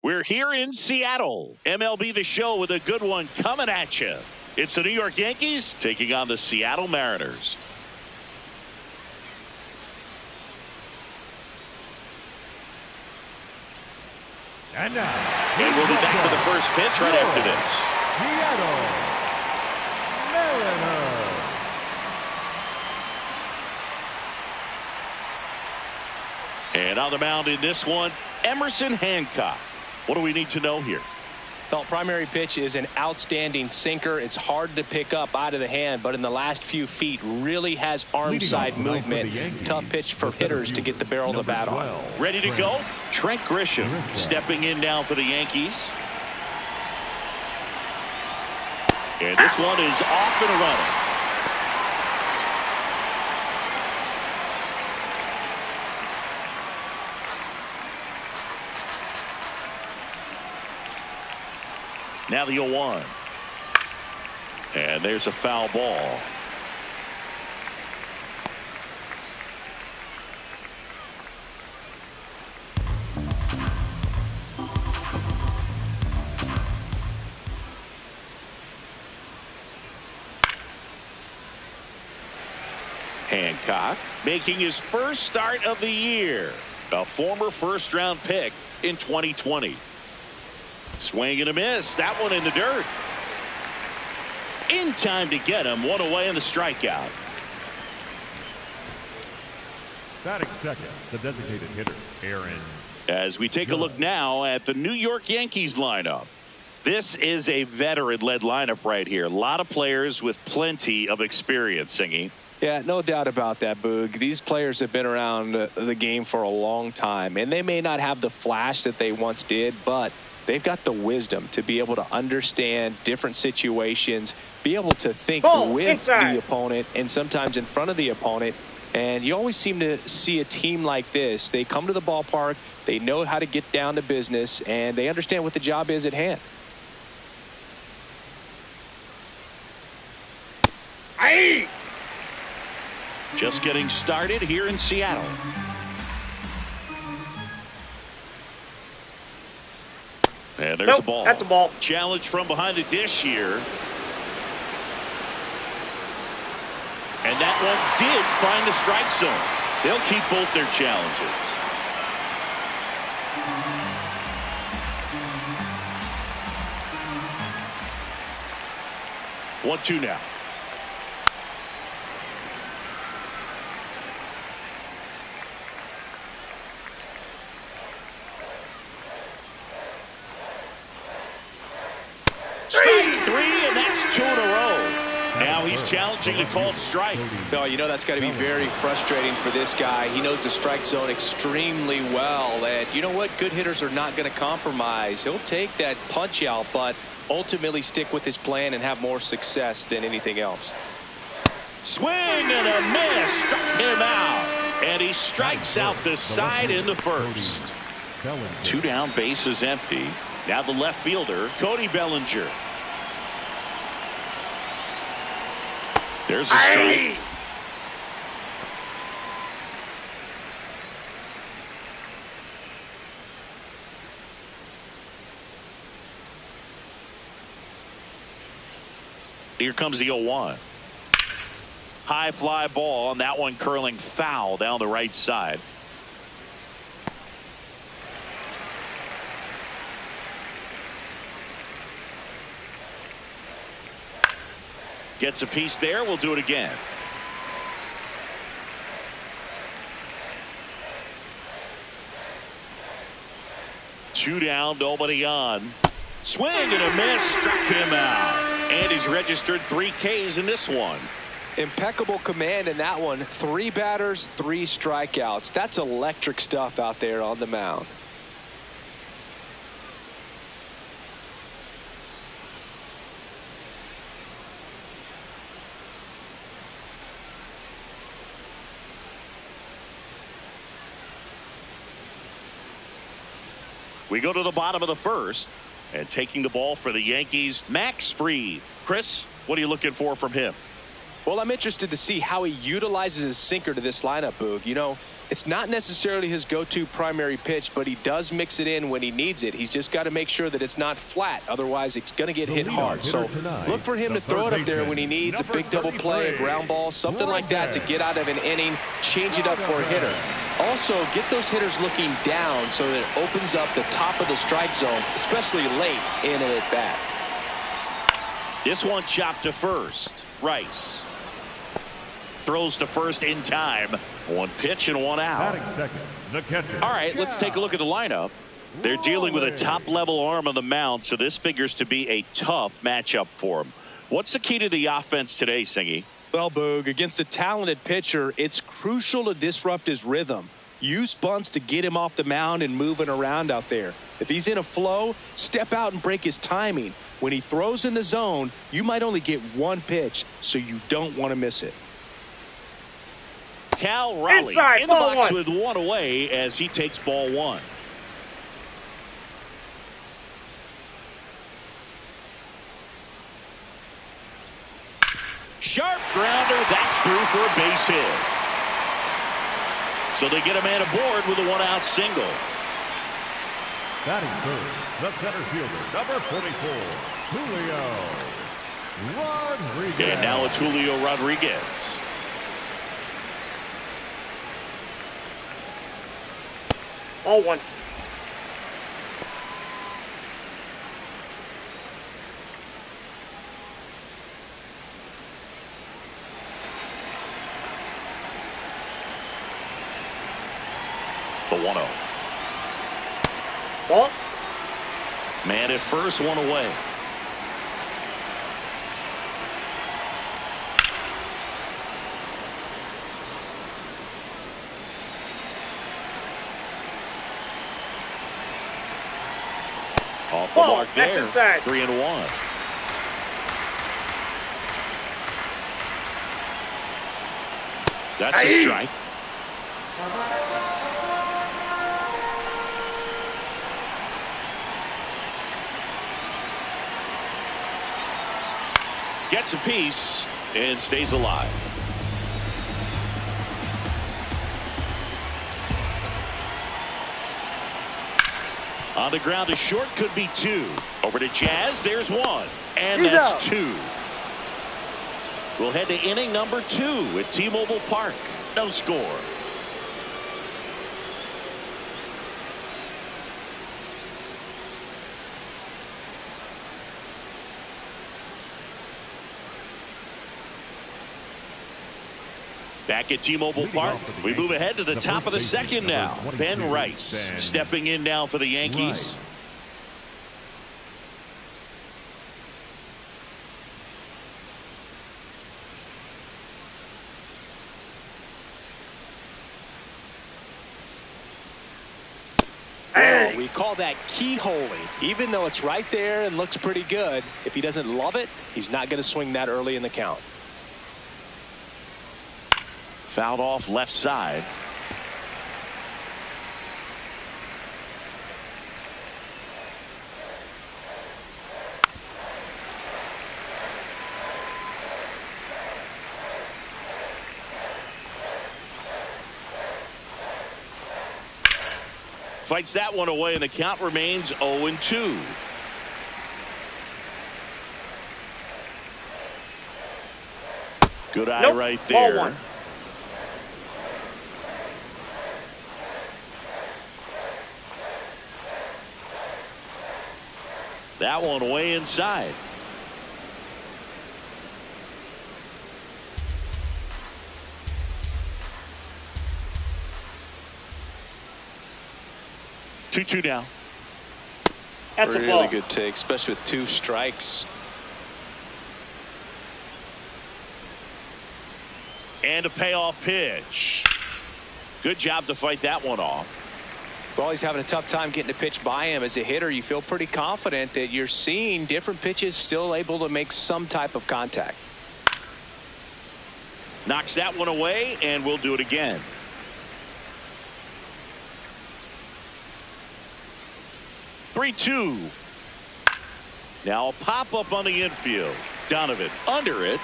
We're here in Seattle. MLB The Show with a good one coming at you. It's the New York Yankees taking on the Seattle Mariners. And we'll be back to the first pitch right after this. Seattle Mariners. And on the mound in this one, Emerson Hancock. What do we need to know here? The primary pitch is an outstanding sinker. It's hard to pick up out of the hand, but in the last few feet really has arm side movement. Tough pitch for hitters to get the barrel of the bat on. Ready to go? Trent Grisham stepping in now for the Yankees. And this one is off and running. Now the 0-1. And there's a foul ball. Hancock making his first start of the year. A former first-round pick in 2020. Swing and a miss. That one in the dirt. In time to get him. One away in the strikeout. Batting second, the designated hitter, Aaron. As we take a look now at the New York Yankees lineup. This is a veteran-led lineup right here. A lot of players with plenty of experience, Singy. Yeah, no doubt about that, Boog. These players have been around the game for a long time, and they may not have the flash that they once did, but they've got the wisdom to be able to understand different situations, be able to think with the opponent and sometimes in front of the opponent. And you always seem to see a team like this. They come to the ballpark, they know how to get down to business, and they understand what the job is at hand. Just getting started here in Seattle. And there's a ball. That's a ball. Challenge from behind the dish here. And that one did find the strike zone. They'll keep both their challenges. 1-2 now. Strike three, and that's 2 in a row. Now he's challenging the called strike. No, you know that's got to be very frustrating for this guy. He knows the strike zone extremely well, and you know what? Good hitters are not going to compromise. He'll take that punch out, but ultimately stick with his plan and have more success than anything else. Swing and a miss. Struck him out, and he strikes out the side in the first. 2 down, base is empty. Now the left fielder, Cody Bellinger. There's a strike. Here comes the 0-1. High fly ball, and that one curling foul down the right side. Gets a piece there. We'll do it again. Two down, nobody on. Swing and a miss. Struck him out. And he's registered 3 Ks in this one. Impeccable command in that one. 3 batters, 3 strikeouts. That's electric stuff out there on the mound. We go to the bottom of the first, and taking the ball for the Yankees, Max Fried. Chris, what are you looking for from him? Well, I'm interested to see how he utilizes his sinker to this lineup, Boog. You know, it's not necessarily his go-to primary pitch, but he does mix it in when he needs it. He's just got to make sure that it's not flat. Otherwise, it's going to get hit hard. So look for him to throw it up there when he needs a big double play, a ground ball, something like that to get out of an inning, change it up for a hitter. Also, get those hitters looking down so that it opens up the top of the strike zone, especially late in an at-bat. This one chopped to first. Rice throws to first in time. One pitch and one out. Second, the catcher. All right, let's take a look at the lineup. They're dealing with a top-level arm on the mound, so this figures to be a tough matchup for him. What's the key to the offense today, Singy? Well, Boog, against a talented pitcher, it's crucial to disrupt his rhythm. Use bunts to get him off the mound and moving around out there. If he's in a flow, step out and break his timing. When he throws in the zone, you might only get one pitch, so you don't want to miss it. Cal Raleigh Inside, in the box one. with one away as he takes ball one. Sharp grounder, that's through for a base hit. So they get a man aboard with a one-out single. Batting third, the center fielder, number 44, Julio Rodriguez. And now it's Julio Rodriguez. Ball one. The 1-0. Ball. Man at first, one away. Off the Ball, mark that's there. inside. 3-1. That's a strike. Gets a piece and stays alive. On the ground, a short could be two. Over to Jazz, there's one. And He's that's out. two. We'll head to inning number 2 at T-Mobile Park. No score. Back at T-Mobile Park, we move ahead to the top of the second now. Ben Rice stepping in now for the Yankees. Well, we call that keyholing. Even though it's right there and looks pretty good, if he doesn't love it, he's not going to swing that early in the count. Fouled off left side. Fights that one away, and the count remains 0-2. Good eye Nope. right Ball there. one. That one way inside. Two now. That's a Really ball. good take, especially with 2 strikes. And a payoff pitch. Good job to fight that one off. Well, he's having a tough time getting a pitch by him. As a hitter, you feel pretty confident that you're seeing different pitches still able to make some type of contact. Knocks that one away, and we'll do it again. Three-two. Now a pop up on the infield. Donovan under it.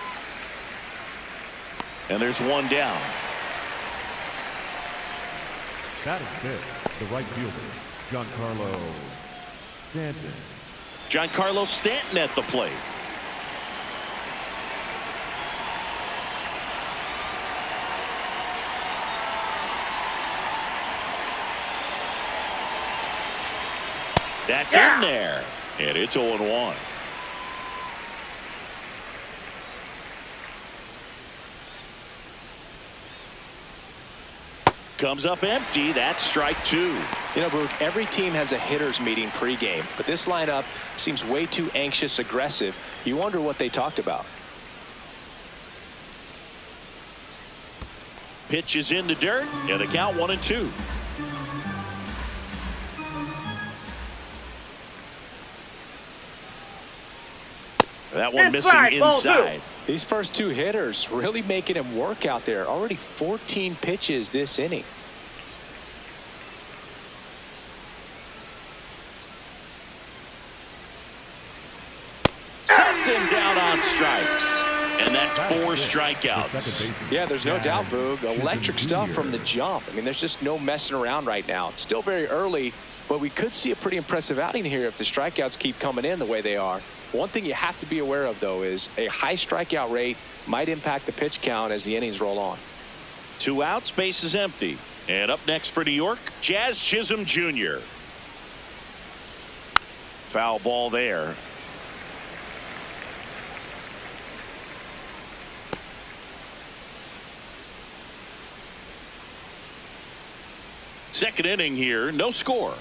And there's one down. Batting fifth, the right fielder, Giancarlo Stanton. Giancarlo Stanton at the plate. That's in there. And it's 0-1. Comes up empty. That's strike two. You know, Boog, every team has a hitters meeting pregame, but this lineup seems way too anxious, aggressive. You wonder what they talked about. Pitch is in the dirt, and the count 1-2. That one missing inside. These first two hitters really making him work out there. Already 14 pitches this inning. Sets him down on strikes. And that's 4 strikeouts. Yeah, there's no doubt, Boog. Electric stuff from the jump. I mean, there's just no messing around right now. It's still very early, but we could see a pretty impressive outing here if the strikeouts keep coming in the way they are. One thing you have to be aware of, though, is a high strikeout rate might impact the pitch count as the innings roll on. 2 outs, base is empty. And up next for New York, Jazz Chisholm Jr. Foul ball there. Second inning here, no score.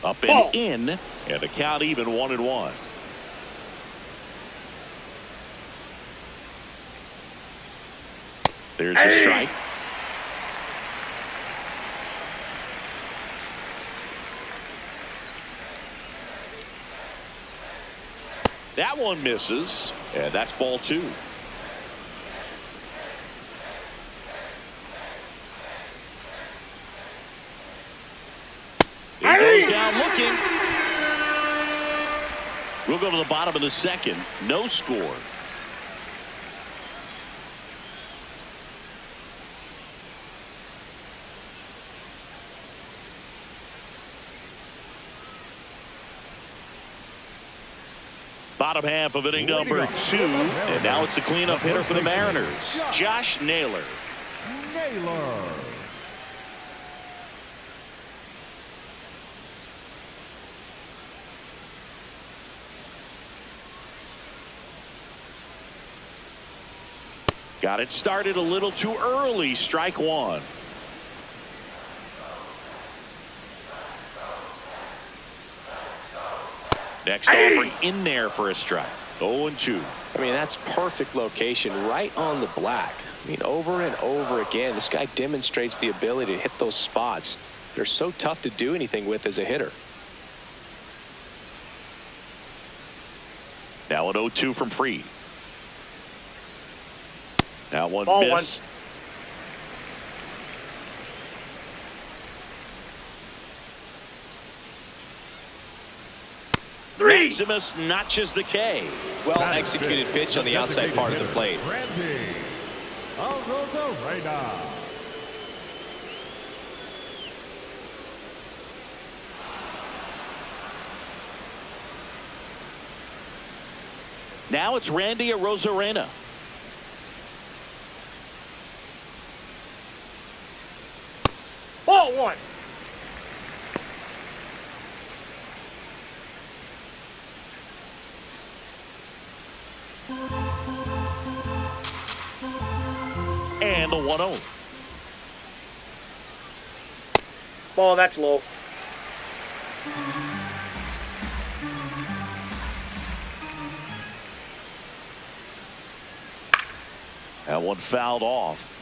Up and in, and the count even 1-1. There's a strike. That one misses, and that's ball 2. He goes down looking. We'll go to the bottom of the second. No score. Bottom half of inning number 2. And now it's the cleanup hitter for the Mariners, Josh Naylor. Got it started a little too early. Strike 1. Next offering in there for a strike. 0-2. I mean, that's perfect location right on the black. I mean, over and over again, this guy demonstrates the ability to hit those spots. They're so tough to do anything with as a hitter. Now an 0-2 from Fried. That one Ball missed. Maximus notches the K. Well executed pitch on the outside part of the plate. Now it's Randy Arozarena. Ball 1. And the 1-0. Ball, that's low. That one fouled off.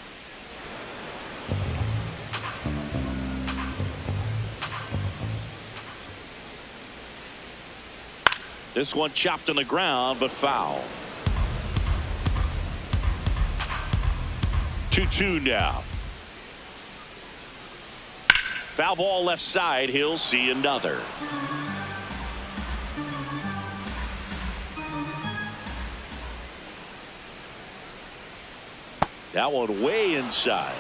This one chopped on the ground, but foul. 2-2 now. Foul ball left side. He'll see another. That one way inside.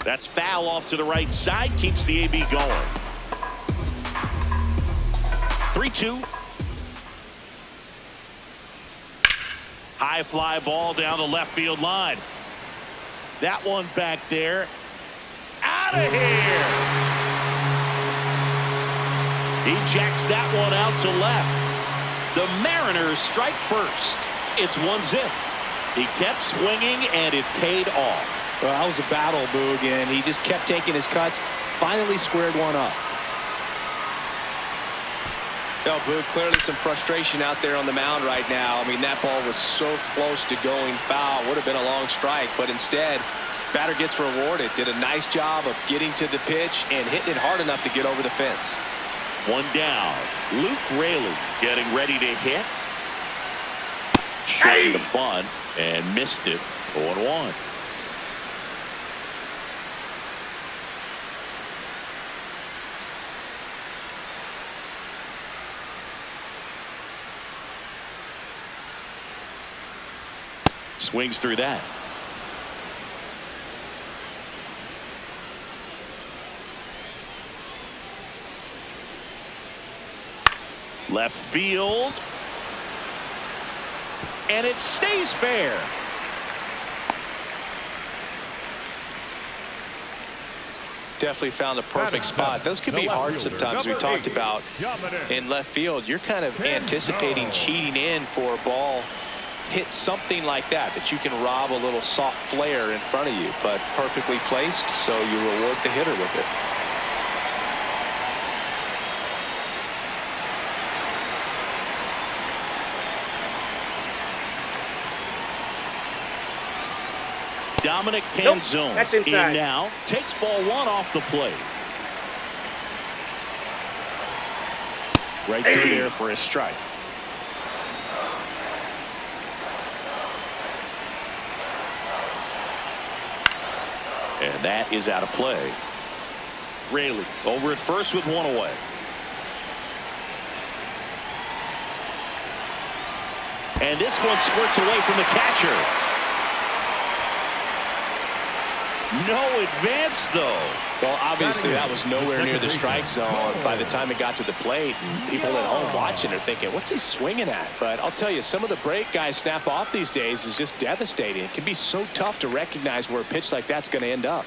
That's foul off to the right side. Keeps the AB going. 3-2. High fly ball down the left field line. That one back there. Out of here. He jacks that one out to left. The Mariners strike first. It's 1-0. He kept swinging and it paid off. Well, that was a battle, Boog, and he just kept taking his cuts. Finally squared one up. No, Boog, clearly some frustration out there on the mound right now. I mean, that ball was so close to going foul. Would have been a long strike, but instead, batter gets rewarded. Did a nice job of getting to the pitch and hitting it hard enough to get over the fence. One down. Luke Raley getting ready to hit. Short the bunt and missed it. 0-1. Swings through that. Left field. And it stays fair. Definitely found a perfect spot. Those could be hard sometimes. We talked about in left field. You're kind of anticipating cheating in for a ball. Hit something like that you can rob a little soft flare in front of you, but perfectly placed, so you reward the hitter with it. Dominic Canzone that's inside. in now. Takes ball one off the plate. Right through there for a strike. And that is out of play. Raley over at first with one away. And this one squirts away from the catcher. No advance, though. Well, obviously, that was nowhere near the strike zone by the time it got to the plate. People at home watching are thinking, what's he swinging at? But I'll tell you, some of the break guys snap off these days is just devastating. It can be so tough to recognize where a pitch like that's going to end up.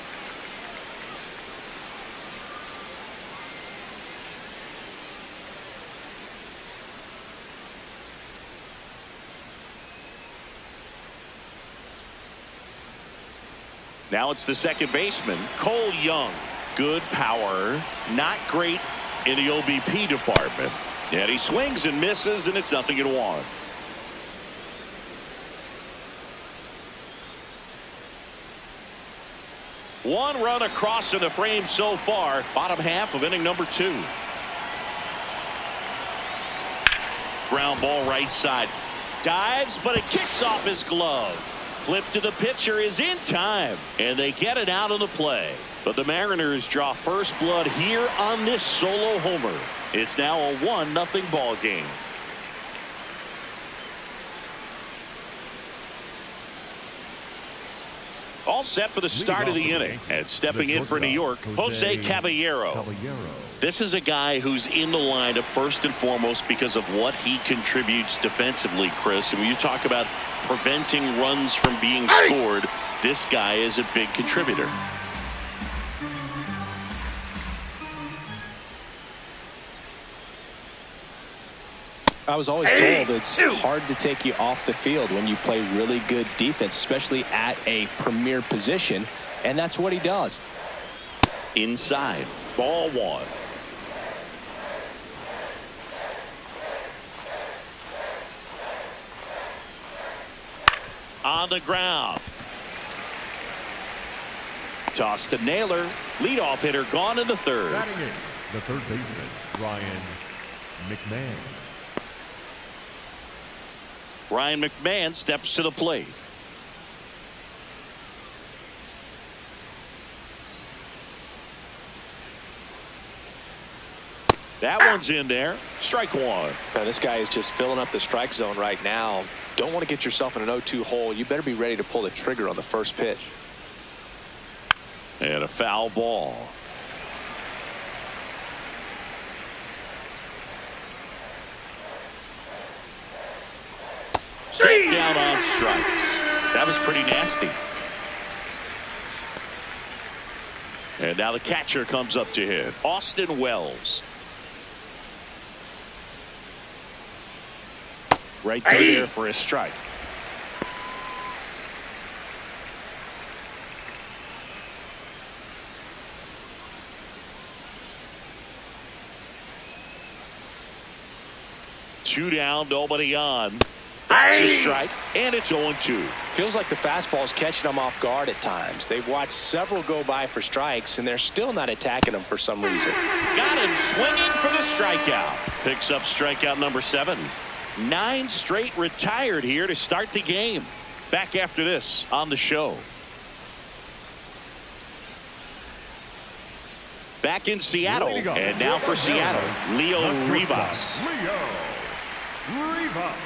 Now it's the second baseman, Cole Young. Good power, not great in the OBP department. And he swings and misses, and it's 0-1. One run across in the frame so far. Bottom half of inning number 2. Ground ball right side. Dives, but it kicks off his glove. Flip to the pitcher is in time, and they get it out of the play. But the Mariners draw first blood here on this solo homer. It's now a 1-0 ball game. All set for the start of the inning. And stepping in for New York, Jose Caballero. This is a guy who's in the lineup first and foremost because of what he contributes defensively, Chris. And when you talk about preventing runs from being scored, this guy is a big contributor. I was always told it's hard to take you off the field when you play really good defense, especially at a premier position, and that's what he does. Inside, ball one. On the ground. Toss to Naylor. Leadoff hitter gone in the third. Batting in, the third baseman, Ryan McMahon. Ryan McMahon steps to the plate. That one's in there. Strike one. Now, this guy is just filling up the strike zone right now. Don't want to get yourself in an 0-2 hole. You better be ready to pull the trigger on the first pitch. And a foul ball. Set down on strikes. That was pretty nasty. And now the catcher comes up to hit. Austin Wells. Right through there for a strike. Two down, nobody on. That's a strike, and it's 0-2. Feels like the fastball's catching them off guard at times. They've watched several go by for strikes, and they're still not attacking them for some reason. Got him swinging for the strikeout. Picks up strikeout number 7. 9 straight retired here to start the game. Back after this on the show. Back in Seattle, and now for Seattle, Leo Rivas. Leo Rivas.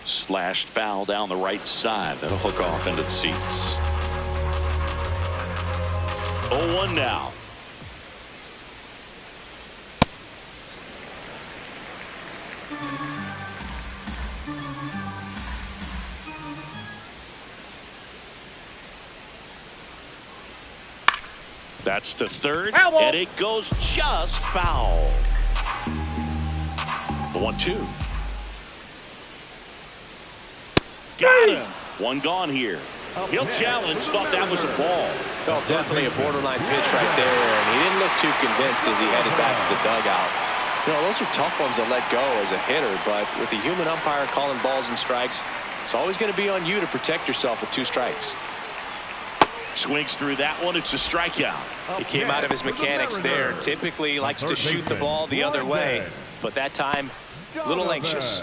Slashed foul down the right side. That'll hook off into the seats. 0-1 now. That's to third, and it goes just foul. 1-2. Got him. One gone here. He'll challenge. Thought that was a ball. Well, definitely a borderline pitch right there, and he didn't look too convinced as he headed back to the dugout. You know, those are tough ones to let go as a hitter, but with the human umpire calling balls and strikes, it's always going to be on you to protect yourself with 2 strikes. Swings through that one. It's a strikeout. He came out of his mechanics there. Typically likes to shoot the ball the other way, but that time, a little anxious.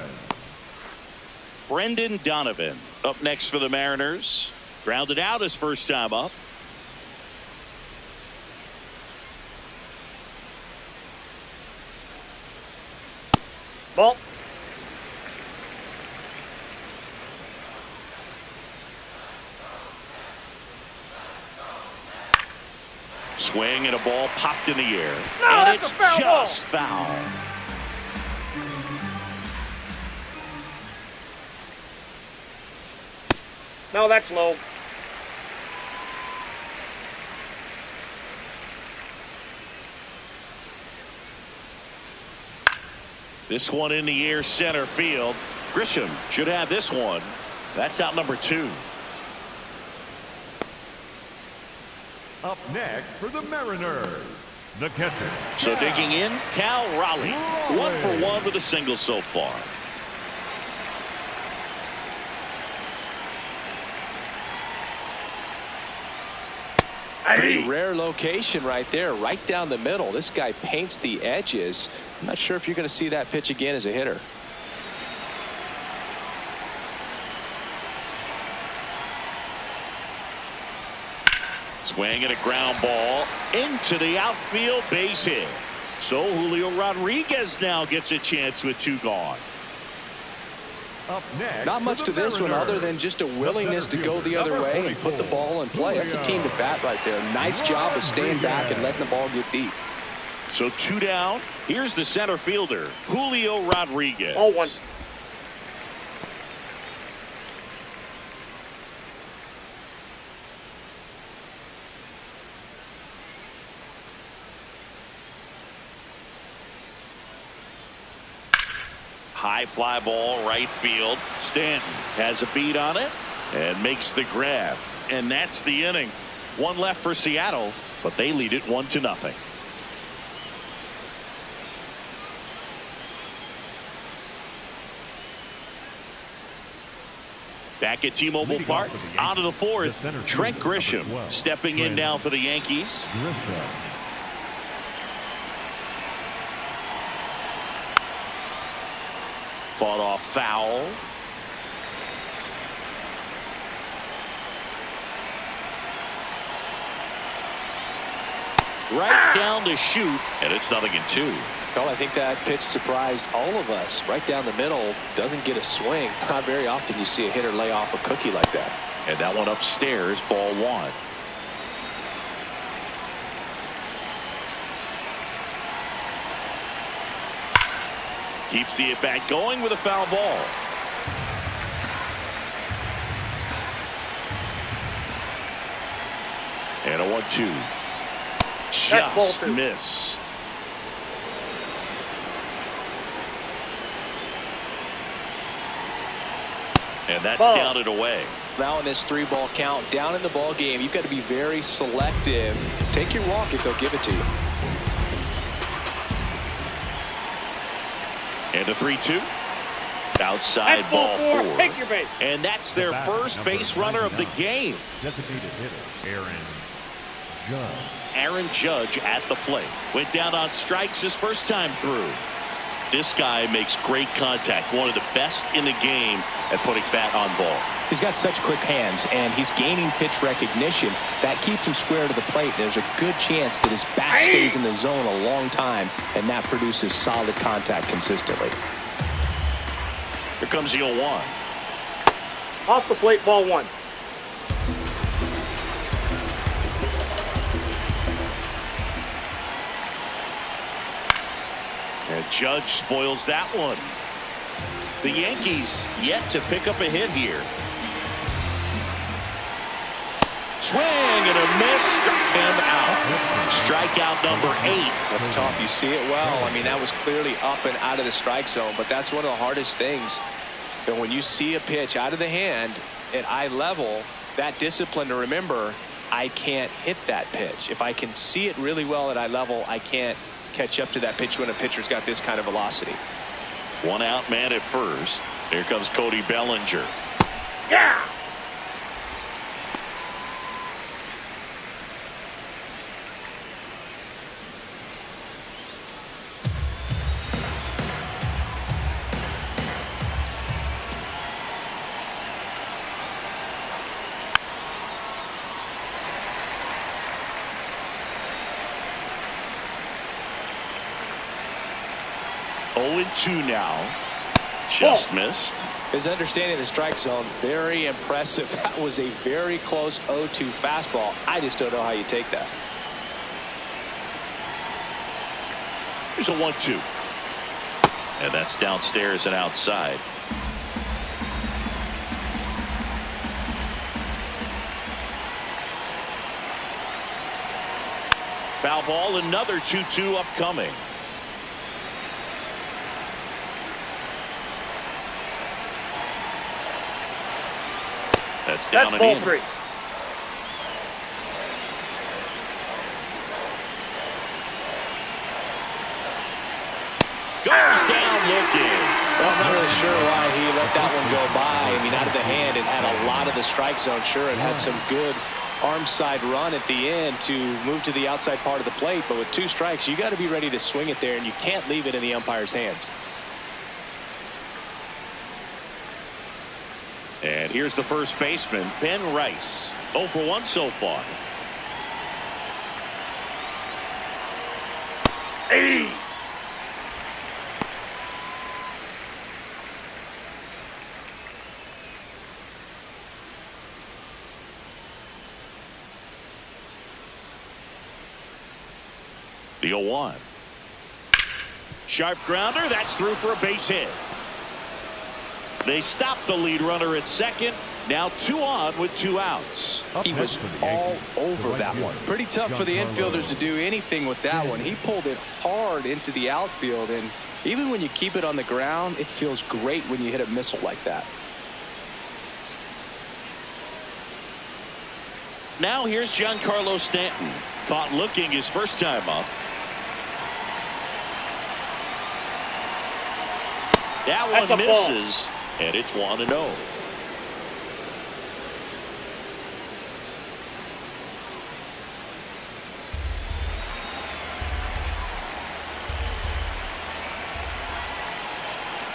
Brendan Donovan up next for the Mariners. Grounded out his first time up. Ball. Swing and a ball popped in the air. No, and that's it's a foul just ball. foul. No, that's low. This one in the air, center field. Grisham should have this one. That's out number 2. Up next for the Mariners, the catcher. So digging in, Cal Raleigh. 1 for 1 with a single so far. Pretty rare location right there, right down the middle. This guy paints the edges. I'm not sure if you're going to see that pitch again as a hitter. Swing and a ground ball into the outfield, base hit. So Julio Rodriguez now gets a chance with 2 gone. Up next, Not much to this one other than just a willingness to go the other way and put the ball in play. That's a team to bat right there. Nice job of staying back and letting the ball get deep. So 2 down. Here's the center fielder, Julio Rodriguez. 0-1. High fly ball, right field. Stanton has a beat on it and makes the grab. And that's the inning. 1 left for Seattle, but they lead it 1-0. Back at T-Mobile Park, out of the 4th, Trent Grisham stepping in now for the Yankees. Fought off foul. Right down to shoot, and it's 0-2. Well, I think that pitch surprised all of us. Right down the middle, doesn't get a swing. Not very often you see a hitter lay off a cookie like that. And that one upstairs, ball 1. Keeps the at-bat going with a foul ball. And a 1-2. Just missed. And that's down and away. Now in this 3-ball count, down in the ball game, you've got to be very selective. Take your walk if they'll give it to you. And a 3-2. Outside ball 4. Take your base. And that's their first base runner of the game. Designated hitter, Aaron Judge at the plate. Went down on strikes his first time through. This guy makes great contact. One of the best in the game at putting bat on ball. He's got such quick hands, and he's gaining pitch recognition. That keeps him square to the plate. There's a good chance that his bat stays in the zone a long time, and that produces solid contact consistently. Here comes the 0-1. Off the plate, ball 1. And Judge spoils that one. The Yankees yet to pick up a hit here. Swing and a miss, struck him out. Strikeout number 8. That's tough. You see it well. I mean, that was clearly up and out of the strike zone, but that's one of the hardest things. And when you see a pitch out of the hand at eye level, that discipline to remember, I can't hit that pitch. If I can see it really well at eye level, I can't catch up to that pitch when a pitcher's got this kind of velocity. 1 out man at first. Here comes Cody Bellinger. Yeah. Oh, 2 now. Just missed. His understanding of the strike zone, very impressive. That was a very close 0-2 fastball. I just don't know how you take that. Here's a 1-2. And that's downstairs and outside. Foul ball, another 2-2 upcoming. That's down and ball in. 3. Goes down looking. Well, I'm not really sure why he let that one go by. I mean, out of the hand, it had a lot of the strike zone, sure, and had some good arm side run at the end to move to the outside part of the plate. But with 2 strikes, you got to be ready to swing it there, and you can't leave it in the umpire's hands. And here's the first baseman, Ben Rice. 0 for 1 so far. Hey! The 0-1. Sharp grounder. That's through for a base hit. They stop the lead runner at second. Now 2 on with 2 outs. He was all over that one. Pretty tough for the infielders to do anything with that one. He pulled it hard into the outfield, and even when you keep it on the ground, it feels great when you hit a missile like that. Now here's Giancarlo Stanton. Caught looking his first time up. That one misses, and it's 1-0.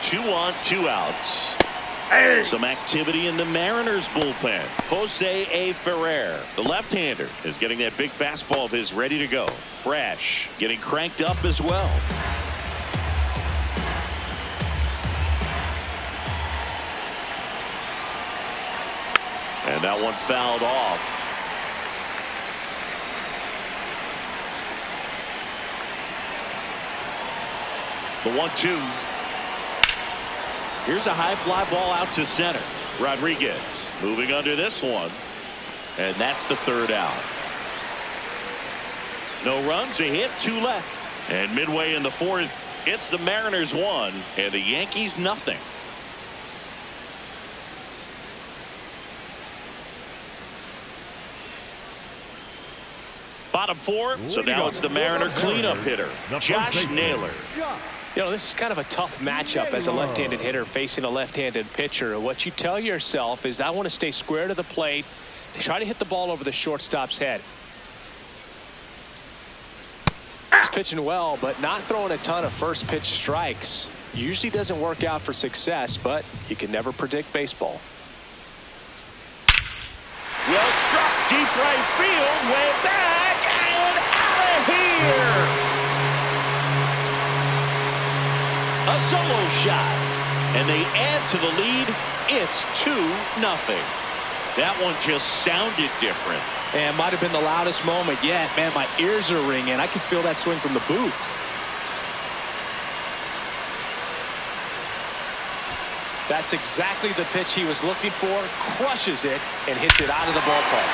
Two on, 2 outs. Some activity in the Mariners bullpen. Jose A. Ferrer, the left-hander, is getting that big fastball of his ready to go. Brash getting cranked up as well. And that one fouled off. The 1-2. Here's a high fly ball out to center. Rodriguez moving under this one. And that's the third out. No runs, a hit, 2 left. And midway in the fourth, it's the Mariners 1 and the Yankees nothing. Bottom 4, so now it's the Mariner cleanup hitter, Josh Naylor. You know, this is kind of a tough matchup as a left-handed hitter facing a left-handed pitcher. What you tell yourself is I want to stay square to the plate, try to hit the ball over the shortstop's head. He's pitching well, but not throwing a ton of first pitch strikes. Usually doesn't work out for success, but you can never predict baseball. Well struck, deep right field, way back and out of here. A solo shot, and they add to the lead. It's 2-0. That one just sounded different. And might have been the loudest moment yet. Man, my ears are ringing. I can feel that swing from the booth. That's exactly the pitch he was looking for. Crushes it and hits it out of the ballpark.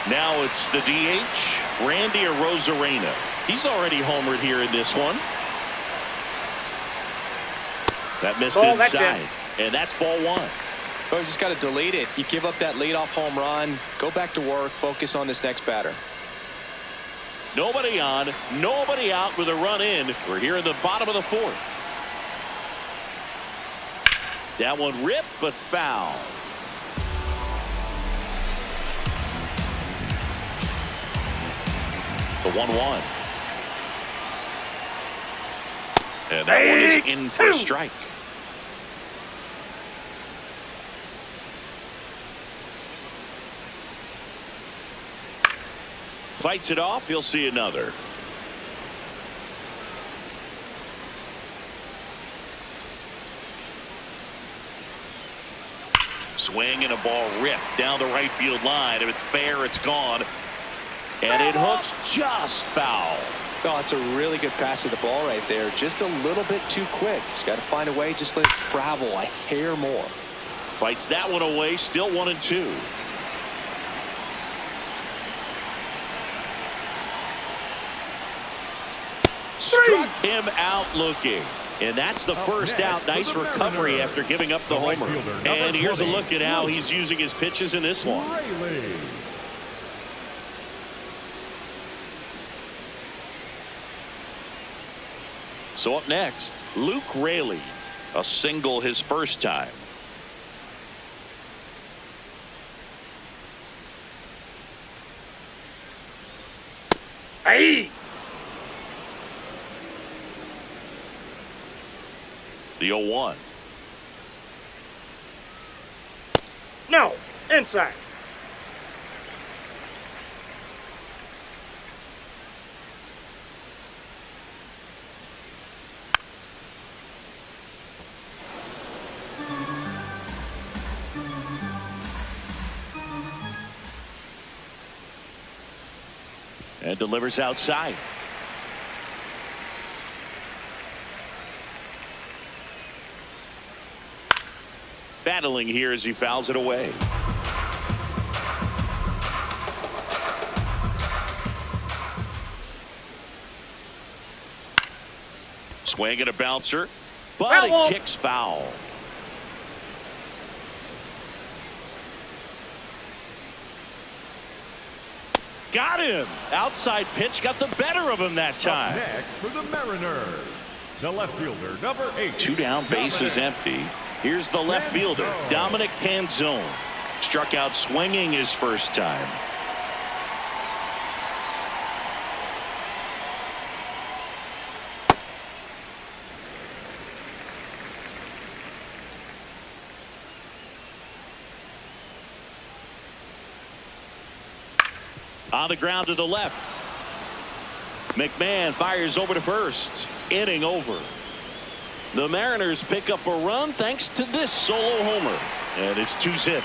Now it's the DH, Randy Arozarena. He's already homered here in this one. That missed inside, and that's ball 1. Well, you just got to delete it. You give up that leadoff home run, go back to work, focus on this next batter. Nobody on, nobody out with a run in. We're here in the bottom of the 4th. That one ripped, but foul. The 1-1. And that one is in for a strike. Fights it off. He'll see another. Swing and a ball ripped down the right field line. If it's fair, it's gone. And it hooks just foul. Oh, it's a really good pass of the ball right there. Just a little bit too quick. He's got to find a way, just let it travel a hair more. Fights that one away. Still 1-2. Struck him out looking. And that's the first out. Nice recovery after giving up the homer. And here's a look at how he's using his pitches in this one. So up next, Luke Raley, a single his first time. Hey! The 0-1. No, inside. And delivers outside. Battling here as he fouls it away. Swing and a bouncer, but it kicks foul. Got him. Outside pitch got the better of him that time. Up next for the Mariners, the left fielder, number 8. 2 down, base is empty. Here's the left fielder, Dominic Canzone. Struck out swinging his first time. On the ground to the left. McMahon fires over to first. Inning over. The Mariners pick up a run thanks to this solo homer. And it's 2-zip.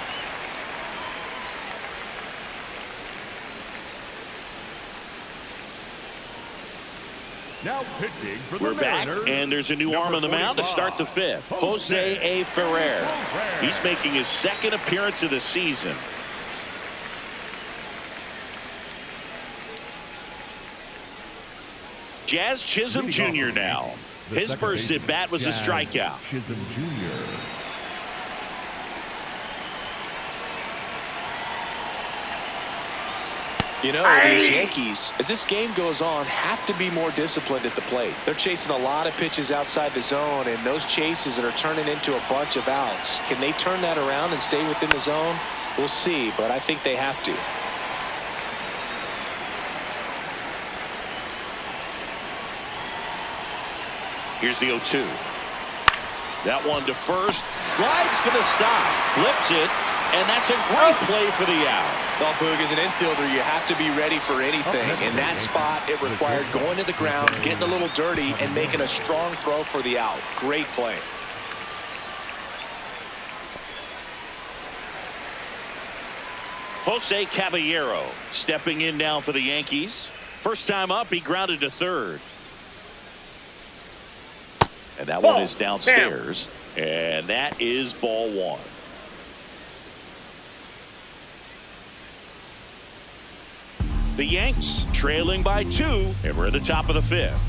Now pitching for the We're back, Mariners, and there's a new arm on the mound to start the fifth. Jose A. Ferrer. He's making his second appearance of the season. Jazz Chisholm Jr. now. His first at bat was a strikeout. Chisholm Jr. You know, these Yankees, as this game goes on, have to be more disciplined at the plate. They're chasing a lot of pitches outside the zone, and those chases that are turning into a bunch of outs. Can they turn that around and stay within the zone? We'll see, but I think they have to. Here's the 0-2. That one to first. Slides for the stop. Flips it. And that's a great play for the out. Well, Boog, as an infielder, you have to be ready for anything. In that spot, it required going to the ground, getting a little dirty, and making a strong throw for the out. Great play. Jose Caballero stepping in now for the Yankees. First time up, he grounded to third. And that one is downstairs. And that is ball one. The Yanks trailing by 2, and we're at the top of the fifth.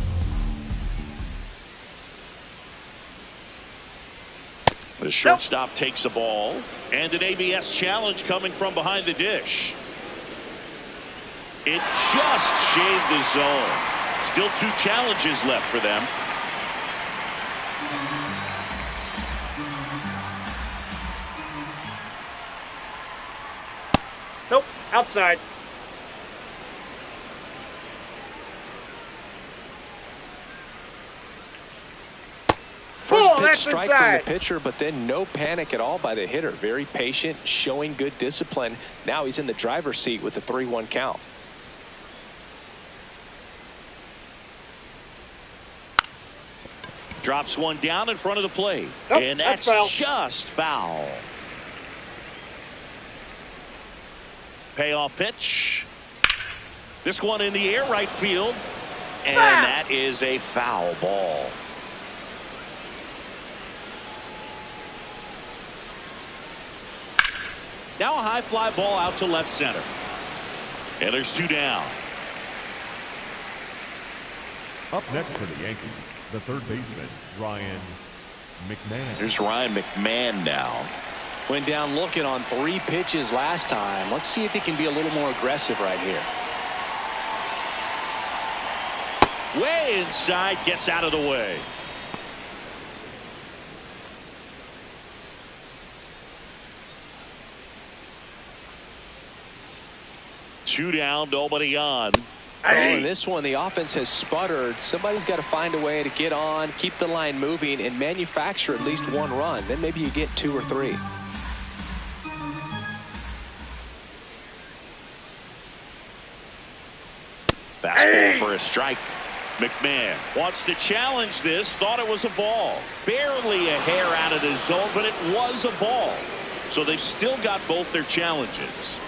The shortstop takes the ball, and an ABS challenge coming from behind the dish. It just shaved the zone. Still 2 challenges left for them. Nope, outside. First pitch strike from the pitcher, but then no panic at all by the hitter. Very patient, showing good discipline. Now he's in the driver's seat with the 3-1 count. Drops one down in front of the plate. Nope, and that's just foul. Payoff pitch. This one in the air right field. And that is a foul ball. Now a high fly ball out to left center. And there's 2 down. Up next for the Yankees, the third baseman, Ryan McMahon. There's Ryan McMahon now. Went down looking on 3 pitches last time. Let's see if he can be a little more aggressive right here. Way inside, gets out of the way. Two down, nobody on. Well, in this one, the offense has sputtered. Somebody's got to find a way to get on, keep the line moving, and manufacture at least 1 run. Then maybe you get 2 or 3. Fastball for a strike. McMahon wants to challenge this. Thought it was a ball. Barely a hair out of the zone, but it was a ball. So they've still got both their challenges.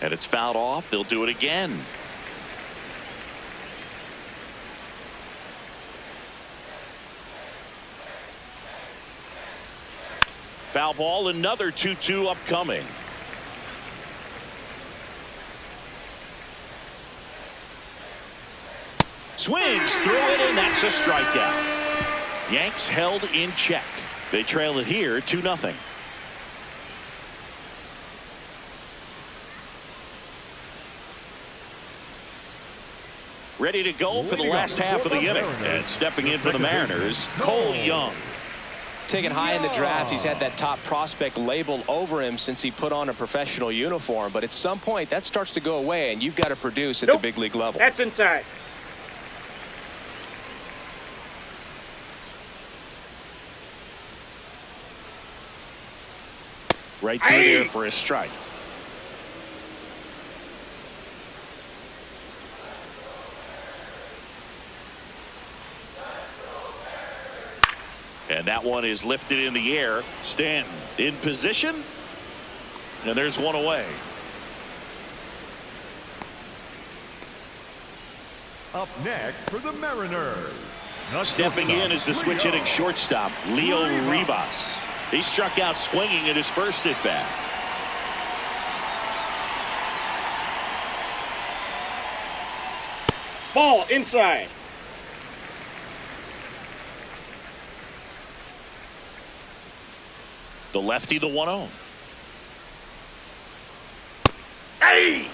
And it's fouled off. They'll do it again. Foul ball, another 2-2 upcoming. Swings through it, and that's a strikeout. Yanks held in check. They trail it here 2-0. Ready to go for the last half of the inning. And stepping in for the Mariners, Cole Young. taken high in the draft. He's had that top prospect label over him since he put on a professional uniform. But at some point, that starts to go away, and you've got to produce at the big league level. That's inside. Right through there for a strike. And that one is lifted in the air. Stanton in position. And there's one away. Up next for the Mariners. Stepping in is the switch hitting shortstop, Leo Rivas. He struck out swinging at his first at bat. Ball inside. The lefty, the 1-0. Hey!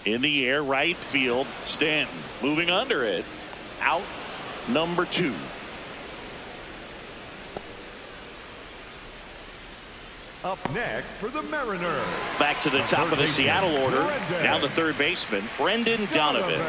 In the air, right field. Stanton moving under it. Out number 2. Up next for the Mariners. Back to the top of the Seattle order. Now the third baseman, Brendan Donovan.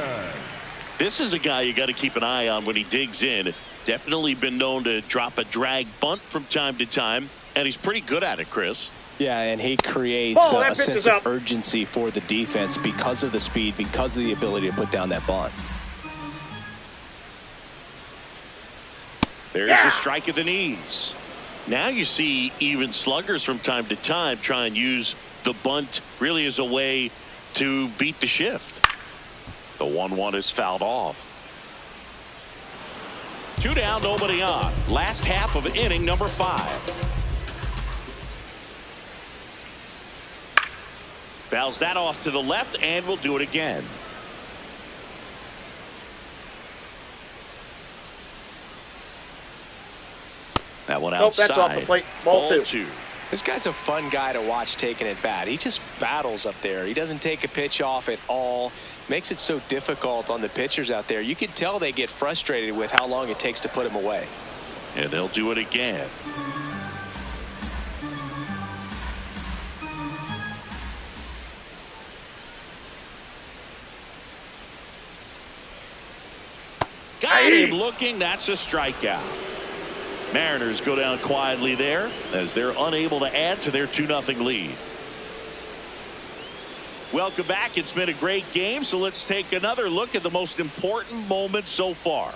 This is a guy you got to keep an eye on when he digs in. Definitely been known to drop a drag bunt from time to time, and he's pretty good at it, Chris. Yeah, and he creates a sense of urgency for the defense because of the speed, because of the ability to put down that bunt. There's a strike at the knees. Now you see even sluggers from time to time try and use the bunt really as a way to beat the shift. The 1-1 is fouled off. 2 down, nobody on. Last half of inning number 5. Fouls that off to the left, and we'll do it again. That one outside. That's off the plate. Ball 2. This guy's a fun guy to watch taking at bat. He just battles up there. He doesn't take a pitch off at all. Makes it so difficult on the pitchers out there. You can tell they get frustrated with how long it takes to put him away. And they'll do it again. Got him looking. That's a strikeout. Mariners go down quietly there as they're unable to add to their 2-0 lead. Welcome back. It's been a great game, so let's take another look at the most important moment so far.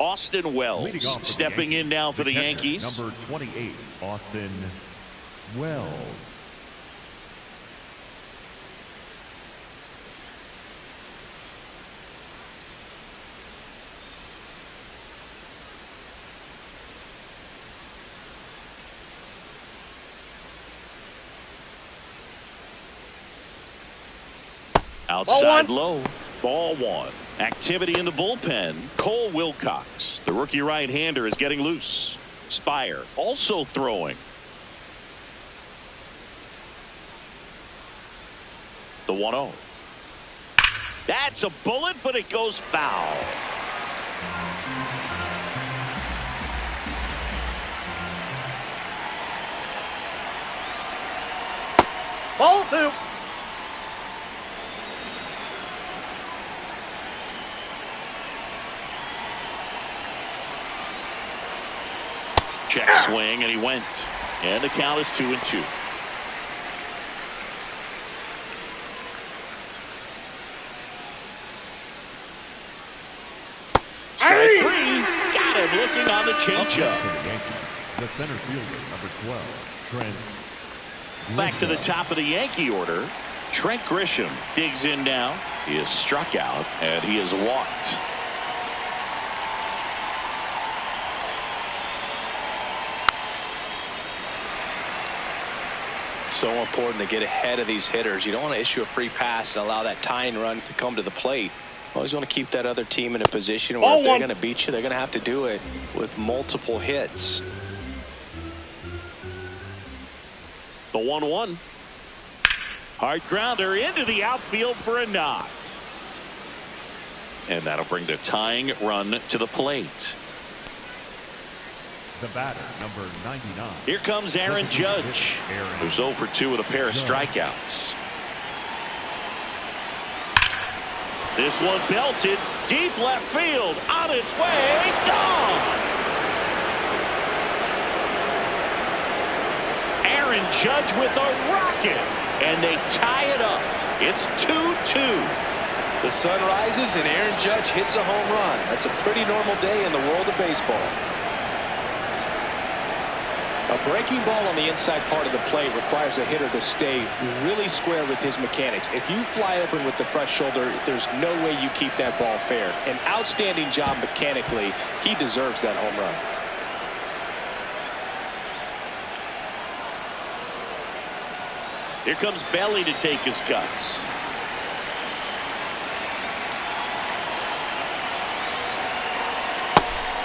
Austin Wells stepping in now for the Yankees. Number 28, Austin Wells. Outside low. Ball 1. Activity in the bullpen. Cole Wilcox, the rookie right-hander, is getting loose. Spire also throwing. The 1-0. That's a bullet, but it goes foul. Ball 2. Check swing, and he went. And the count is 2-2. Strike 3. Got him looking on the changeup. The center fielder, number 12, Trent. Back to the top of the Yankee order. Trent Grisham digs in now. He is struck out and he is walked. So important to get ahead of these hitters. You don't want to issue a free pass and allow that tying run to come to the plate. Always want to keep that other team in a position where if they're going to beat you, they're going to have to do it with multiple hits. The 1-1. Hard grounder into the outfield for a knock. And that'll bring the tying run to the plate. The batter, number 99. Here comes Aaron Judge, who's 0 for 2 with a pair of strikeouts. This one belted deep left field, on its way, gone. Aaron Judge with a rocket, and they tie it up. It's 2-2. The sun rises and Aaron Judge hits a home run. That's a pretty normal day in the world of baseball. A breaking ball on the inside part of the plate requires a hitter to stay really square with his mechanics. If you fly open with the front shoulder, there's no way you keep that ball fair. An outstanding job mechanically. He deserves that home run. Here comes Belly to take his cuts.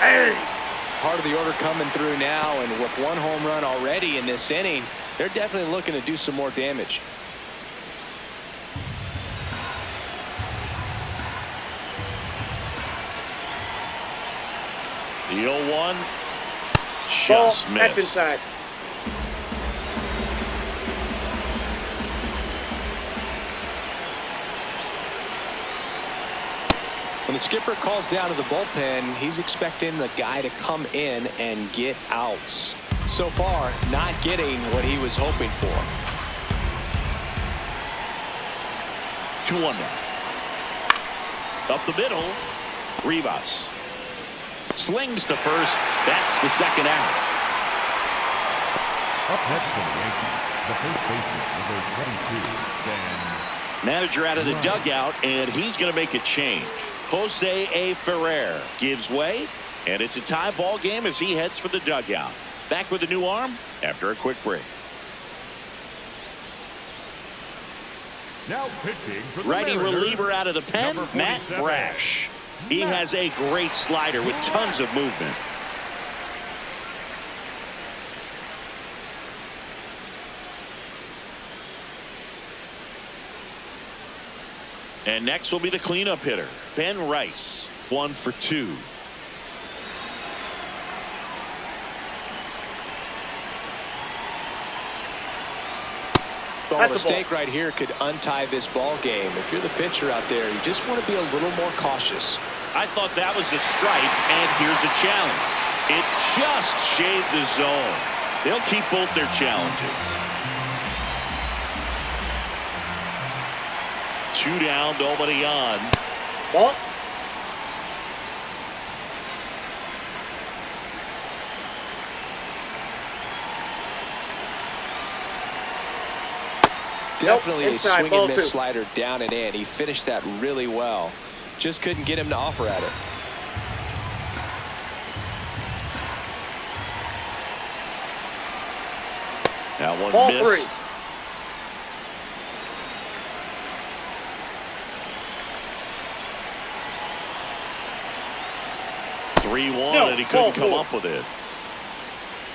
Hey! Part of the order coming through now, and with one home run already in this inning, they're definitely looking to do some more damage. The 0-1 just missed. That's inside. When the skipper calls down to the bullpen, he's expecting the guy to come in and get outs. So far, not getting what he was hoping for. 2-1 now. Up the middle, Rivas slings to first. That's the second out. Up next for the Yankees, the first baseman, number 22, Dan. Manager out of the dugout, and he's going to make a change. Jose A. Ferrer gives way, and it's a tie ball game as he heads for the dugout. Back with a new arm after a quick break. Now pitching for the Righty Mariners, reliever out of the pen, Matt Brash. He has a great slider with tons of movement. And next will be the cleanup hitter, Ben Rice, 1 for 2. Well, a mistake right here could untie this ball game. If you're the pitcher out there, you just want to be a little more cautious. I thought that was a strike, and here's a challenge. It just shaved the zone. They'll keep both their challenges. 2 down, nobody on. Ball. Definitely a inside, swing ball and miss 2. slider down and in. He finished that really well. Just couldn't get him to offer at it. That one Ball missed. 3-1, No, and he couldn't come ball up with it.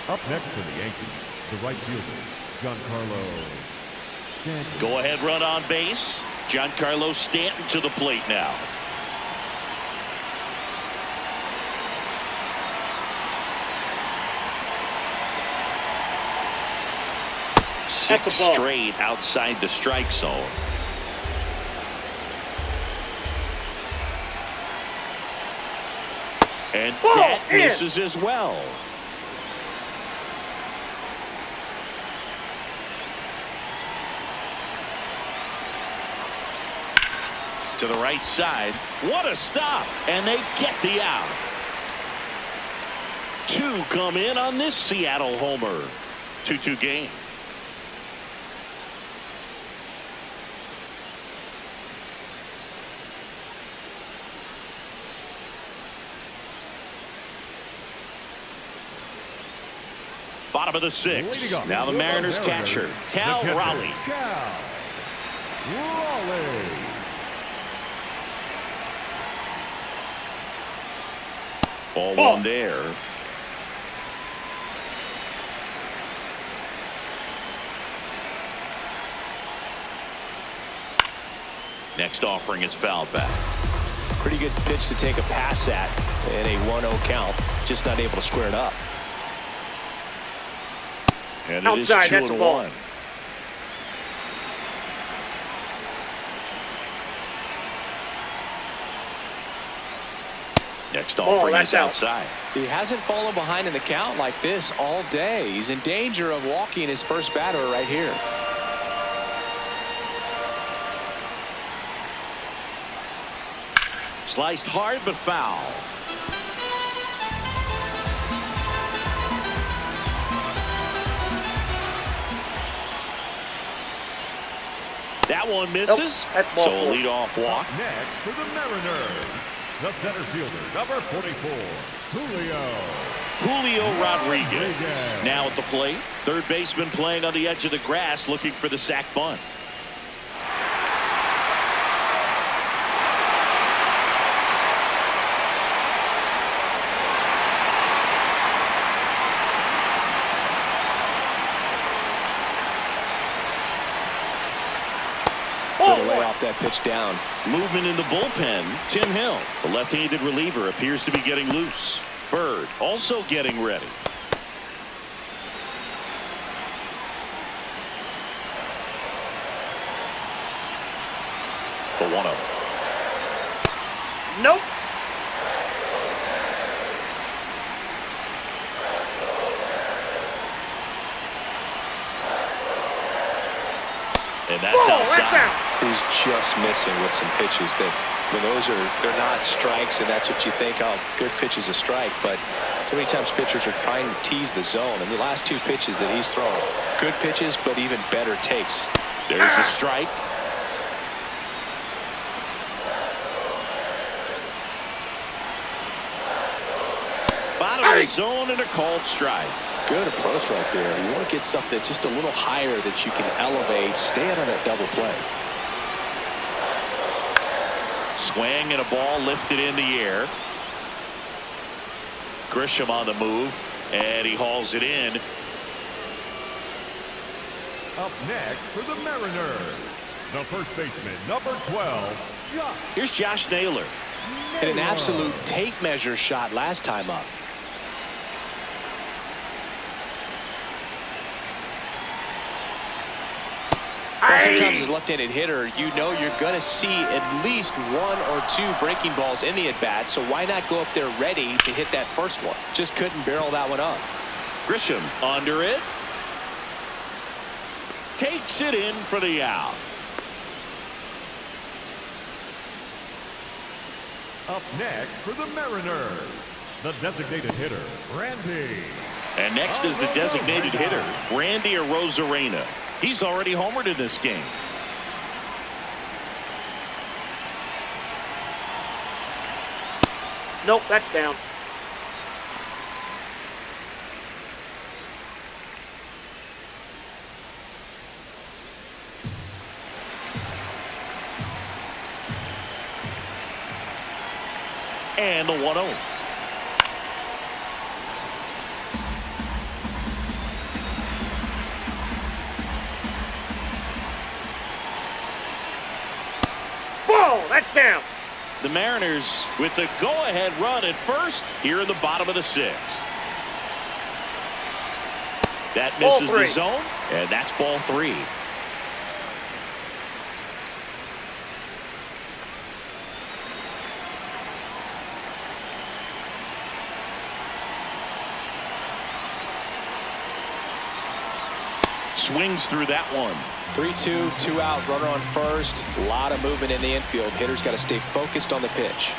Up next for the Yankees, the right fielder, Giancarlo Stanton. Go ahead run on base. Giancarlo Stanton to the plate now. That's Six a ball. straight outside the strike zone. And Ball that in. misses as well. To the right side. What a stop. And they get the out. 2 come in on this Seattle homer. 2-2 game. Bottom of the 6th. Now the Mariners catcher, Cal Raleigh. Ball one there. Next offering is fouled back. Pretty good pitch to take a pass at in a 1-0 count. Just not able to square it up. And it is 2-1. Next offering is outside. He hasn't fallen behind in the count like this all day. He's in danger of walking his first batter right here. Sliced hard but foul. That one misses. Nope, so a leadoff walk. Next for the Mariners, the center fielder, number 44, Julio Rodriguez. Now at the plate. Third baseman playing on the edge of the grass looking for the sac bunt. Lay off that pitch down. Movement in the bullpen. Tim Hill, the left-handed reliever, appears to be getting loose. Bird also getting ready. The 1-0. Nope. And that's outside. He's just missing with some pitches that when they're not strikes, and that's what you think, oh, good pitch is a strike, but so many times pitchers are trying to tease the zone, and the last two pitches that he's thrown, good pitches, but even better takes. There's a strike. Bottom of the zone and a called strike. Good approach right there. You want to get something just a little higher that you can elevate, stay out of that double play. Swing and a ball lifted in the air. Grisham on the move, and he hauls it in. Up next for the Mariners, the first baseman, number 12, Josh. Here's Josh Naylor. Hit an absolute tape measure shot last time up. Sometimes as a left-handed hitter, you know you're going to see at least one or two breaking balls in the at-bat, so why not go up there ready to hit that first one? Just couldn't barrel that one up. Grisham under it. Takes it in for the out. Up next for the Mariners, the designated hitter, Randy. And next is the designated hitter, Randy Arozarena. He's already homered in this game. Nope, that's down. And the 1-0. That's down. The Mariners with the go-ahead run at first here in the bottom of the 6th. That misses the zone, and that's ball 3. Swings through that one. 3-2, 2 out, runner on first. A lot of movement in the infield. Hitter's got to stay focused on the pitch.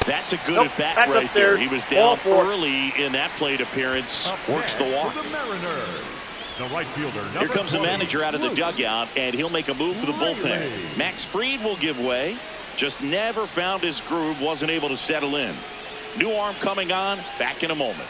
That's a good at bat right there. He was down early in that plate appearance. Works the walk. The Mariners, the right fielder, Here comes the manager out of the dugout, and he'll make a move for the bullpen. Max Fried will give way. Just never found his groove. Wasn't able to settle in. New arm coming on. Back in a moment.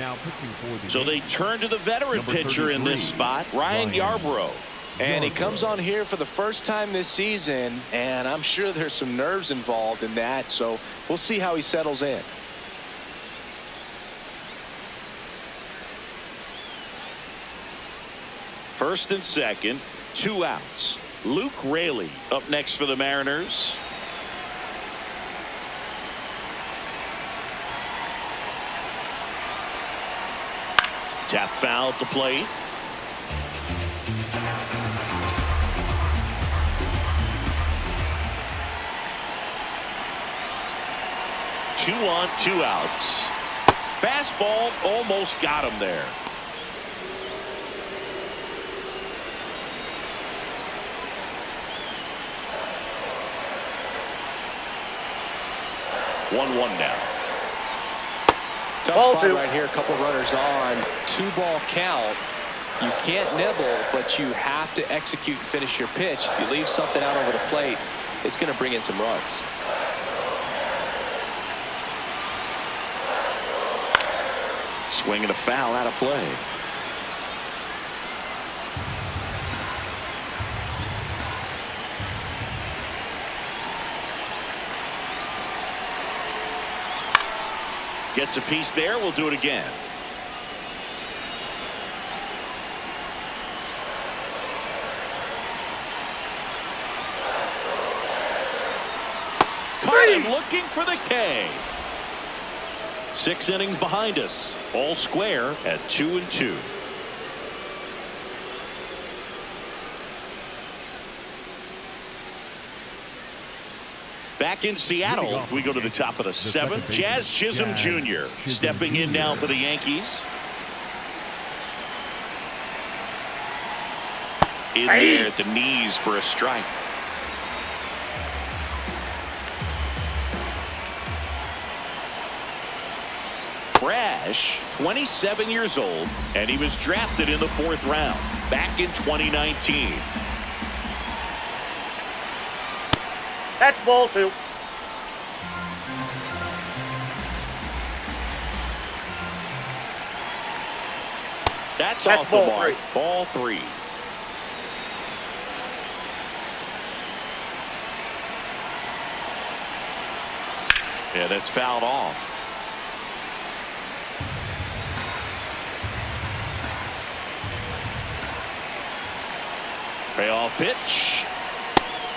Now pitching for the So they turn to the veteran pitcher in this spot, Ryan Yarbrough. And he comes on here for the first time this season, and I'm sure there's some nerves involved in that, so we'll see how he settles in. First and second, 2 outs. Luke Raley up next for the Mariners. Tap foul at the plate. Two on, 2 outs. Fastball almost got him there. One now. Tough spot right here. A couple runners on. 2-ball count. You can't nibble, but you have to execute and finish your pitch. If you leave something out over the plate, it's going to bring in some runs. Swinging a foul out of play. Gets a piece there. We'll do it again. Caught him looking for the K. 6 innings behind us. All square at 2-2. Back in Seattle, we go to the top of the 7th. Jazz Chisholm Jr. stepping in now for the Yankees. In there at the knees for a strike. Brash, 27 years old, and he was drafted in the 4th round back in 2019. That's ball 2. That's off the mark. Ball 3. Yeah, that's fouled off. Payoff pitch.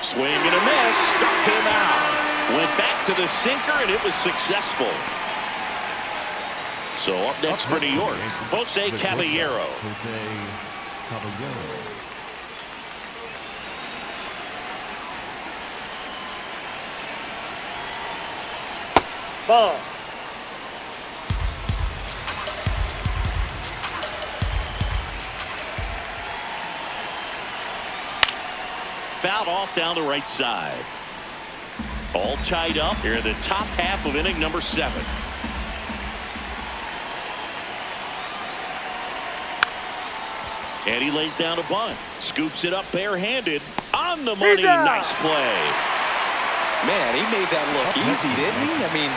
Swing and a miss. Struck him out. Went back to the sinker, and it was successful. So up next for New York, Jose Caballero. Ball. Fouled off down the right side. All tied up here in the top half of inning number 7. And he lays down a bunt. Scoops it up barehanded. On the money. Nice play. Man, he made that look easy, didn't he? I mean,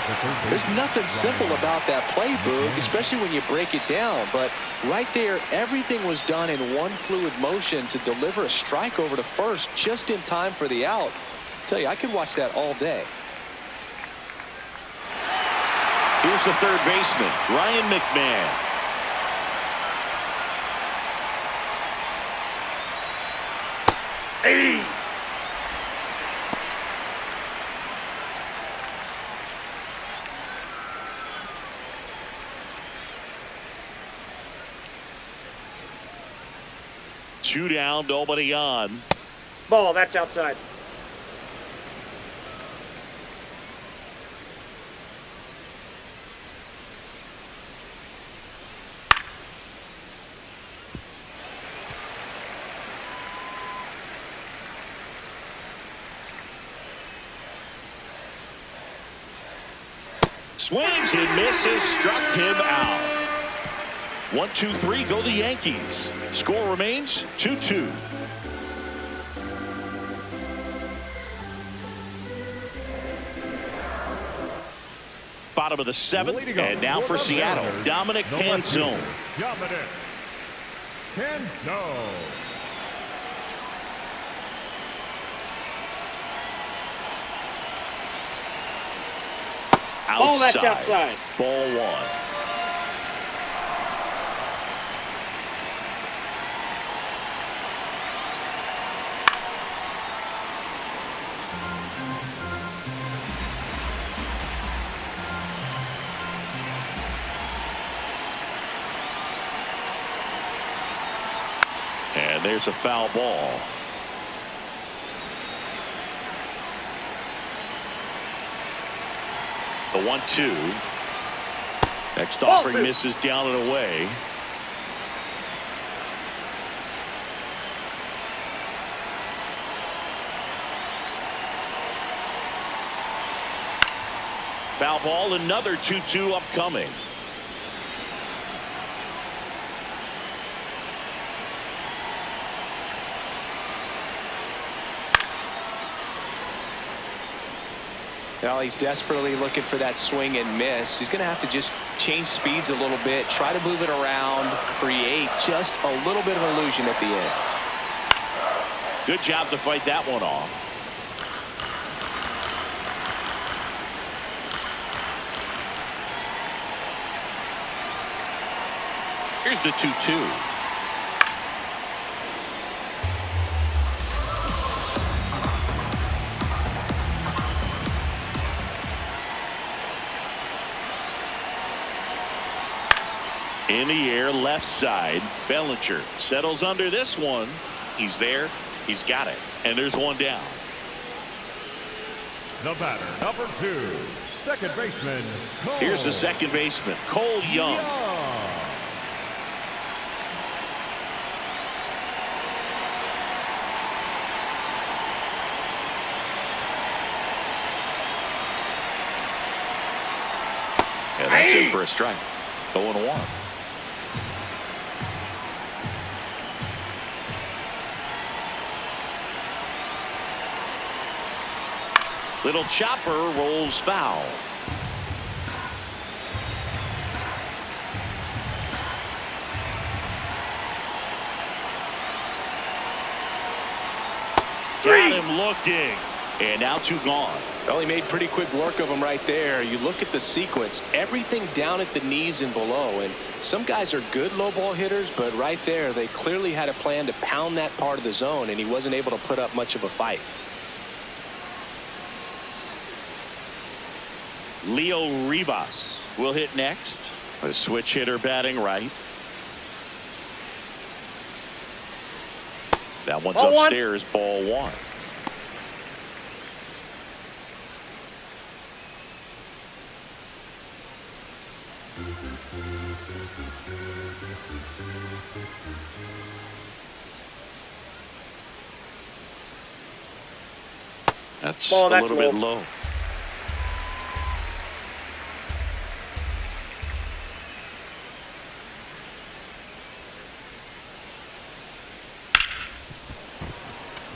there's nothing simple about that play, Boog, especially when you break it down. But right there, everything was done in one fluid motion to deliver a strike over to first just in time for the out. I tell you, I could watch that all day. Here's the third baseman, Ryan McMahon. Hey. Two down, nobody on. Ball, that's outside. Swings and misses, struck him out. 1-2-3, go the Yankees. Score remains 2-2. Bottom bottom of the seventh. And now for Seattle, Dominic Canzone. Dominic Canzone. Ball, that's outside. Ball one. And there's a foul ball. The 1-2. Next offering misses down and away. Foul ball, another 2-2 upcoming. Well, he's desperately looking for that swing and miss. He's going to have to just change speeds a little bit, try to move it around, create just a little bit of illusion at the end. Good job to fight that one off. Here's the 2-2. In the air, left side. Bellinger settles under this one. He's there. He's got it. And there's one down. The batter, number 2, second baseman, Cole. Here's the second baseman, Cole Young. And that's in for a strike. 0-1. Little chopper rolls foul. Got him looking. And now 2 gone. Well, he made pretty quick work of him right there. You look at the sequence, everything down at the knees and below. And some guys are good low ball hitters, but right there, they clearly had a plan to pound that part of the zone, and he wasn't able to put up much of a fight. Leo Rivas will hit next. A switch hitter batting right. That one's Ball upstairs. Ball 1. That's a little bit low.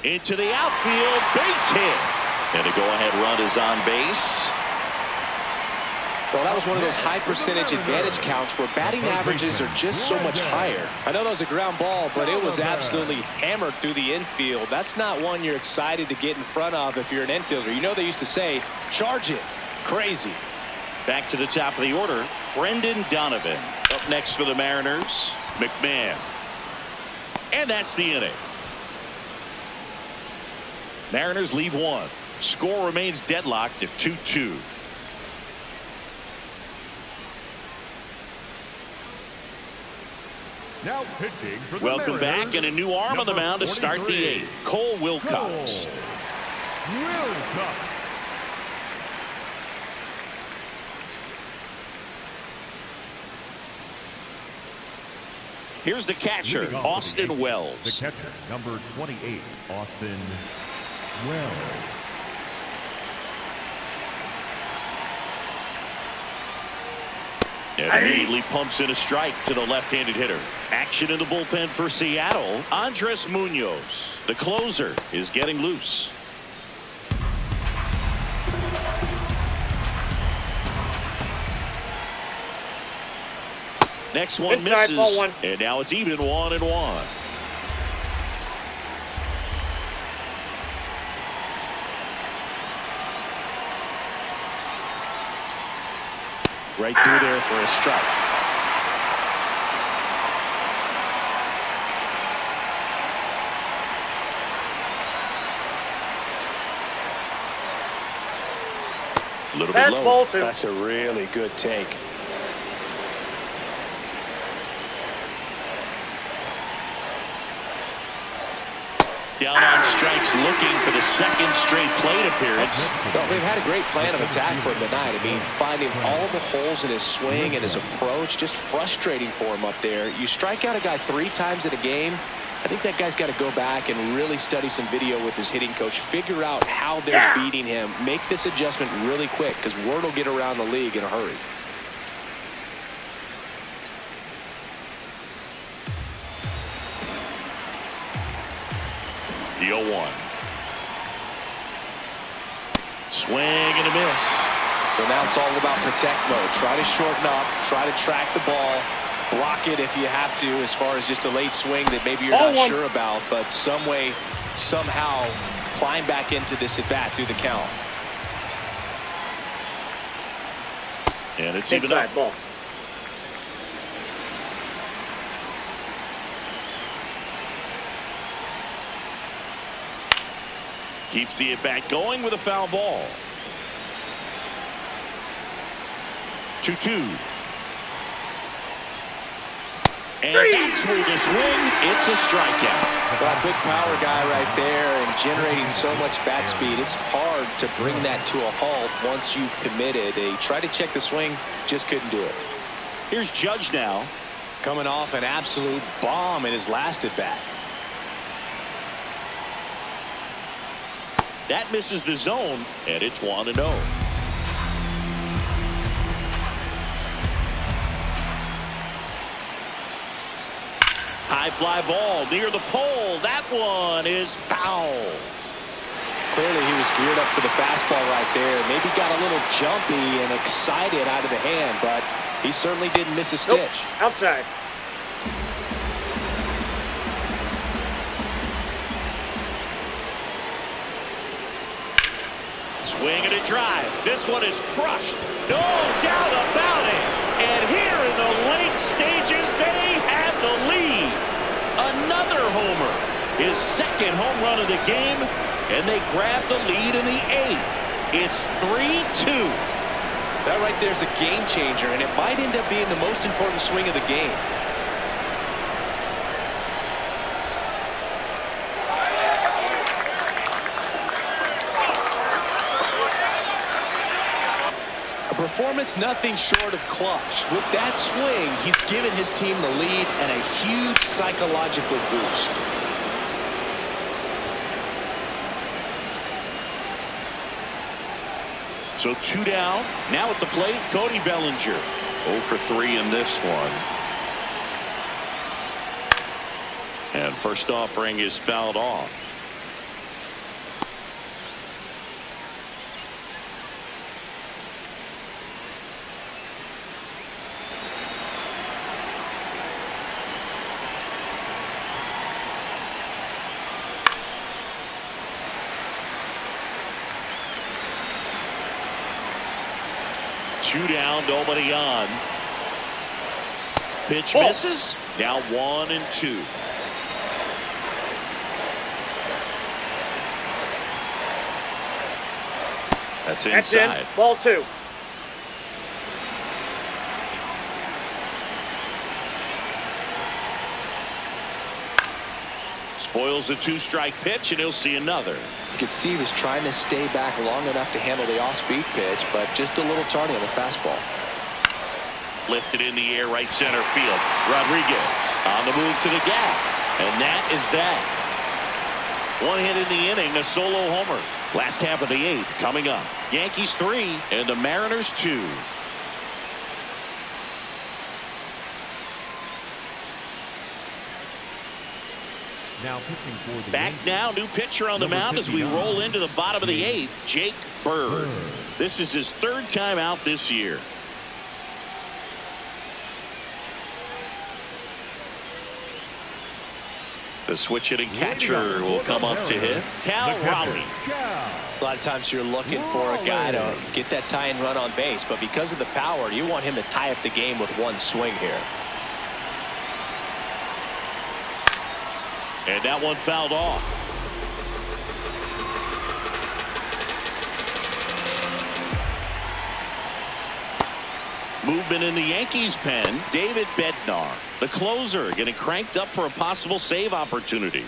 Into the outfield, base hit. And a go-ahead run is on base. Well, that was one of those high percentage advantage counts where batting averages are just so much higher. I know that was a ground ball, but it was absolutely hammered through the infield. That's not one you're excited to get in front of if you're an infielder. You know they used to say, charge it. Crazy. Back to the top of the order, Brendan Donovan. Up next for the Mariners, McMahon. And that's the inning. Mariners leave 1. Score remains deadlocked at 2-2. Now pitching for the Welcome Mariners, back, and a new arm on the mound to start the 8th. Cole Wilcox. Wilcox. Here's the catcher, Leading off Austin the Wells. The catcher, number 28, Austin Wells. And immediately pumps in a strike to the left-handed hitter. Action in the bullpen for Seattle. Andres Munoz, the closer, is getting loose. Next one Inside, misses. ball one. And now it's even 1-1. Right through there for a strike. A little bit low. Ball two. That's a really good take. Down on strikes, looking for the second straight plate appearance. Well, they've had a great plan of attack for him tonight. I mean, finding all the holes in his swing and his approach, just frustrating for him up there. You strike out a guy 3 times in a game, I think that guy's got to go back and really study some video with his hitting coach, figure out how they're beating him, make this adjustment really quick, because word will get around the league in a hurry. The 0-1. Swing and a miss. So now it's all about protect mode. Try to shorten up, try to track the ball, block it if you have to, as far as just a late swing that maybe you're not sure about, but some way, somehow climb back into this at bat through the count. And it's even up. Ball. Keeps the at-bat going with a foul ball. 2-2. And that's where the swing. It's a strikeout. Well, a big power guy right there and generating so much bat speed. It's hard to bring that to a halt once you've committed. They tried to check the swing, just couldn't do it. Here's Judge now. Coming off an absolute bomb in his last at-bat. That misses the zone, and it's 1-0. High fly ball near the pole. That one is foul. Clearly he was geared up for the fastball right there. Maybe got a little jumpy and excited out of the hand, but he certainly didn't miss a stitch. Outside. Swing and a drive. This one is crushed. No doubt about it. And here in the late stages, they have the lead. Another homer. His second home run of the game. And they grab the lead in the 8th. It's 3-2. That right there is a game changer, and it might end up being the most important swing of the game. Performance nothing short of clutch. With that swing, he's given his team the lead and a huge psychological boost. So 2 down. Now at the plate, Cody Bellinger. 0 for 3 in this one. And first offering is fouled off. Two down, nobody on. Pitch misses. Now 1-2. That's inside. In. Ball 2. Spoils the 2-strike pitch, and he'll see another. You could see he was trying to stay back long enough to handle the off-speed pitch, but just a little tardy on the fastball. Lifted in the air, right center field. Rodriguez on the move to the gap. And that is that. 1 hit in the inning, a solo homer. Last half of the 8th coming up. Yankees 3 and the Mariners 2. Now pitching for the Back Yankees. now, new pitcher on the mound as we roll into the bottom of the 8th, Jake Bird. This is his 3rd time out this year. The switch hitting catcher will come up to hit. Cal Raleigh. A lot of times you're looking for a guy to get that tying run on base, but because of the power, you want him to tie up the game with one swing here. And that one fouled off. Movement in the Yankees pen. David Bednar, the closer, getting cranked up for a possible save opportunity.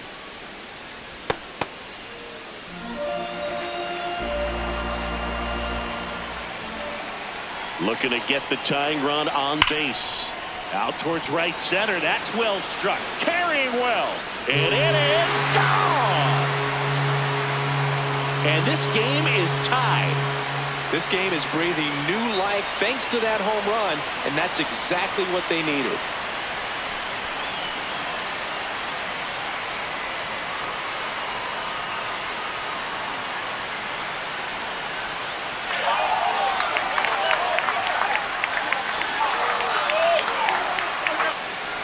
Looking to get the tying run on base. Out towards right center. That's well struck. Carrying well. And it is gone. And this game is tied. This game is breathing new life thanks to that home run, and that's exactly what they needed.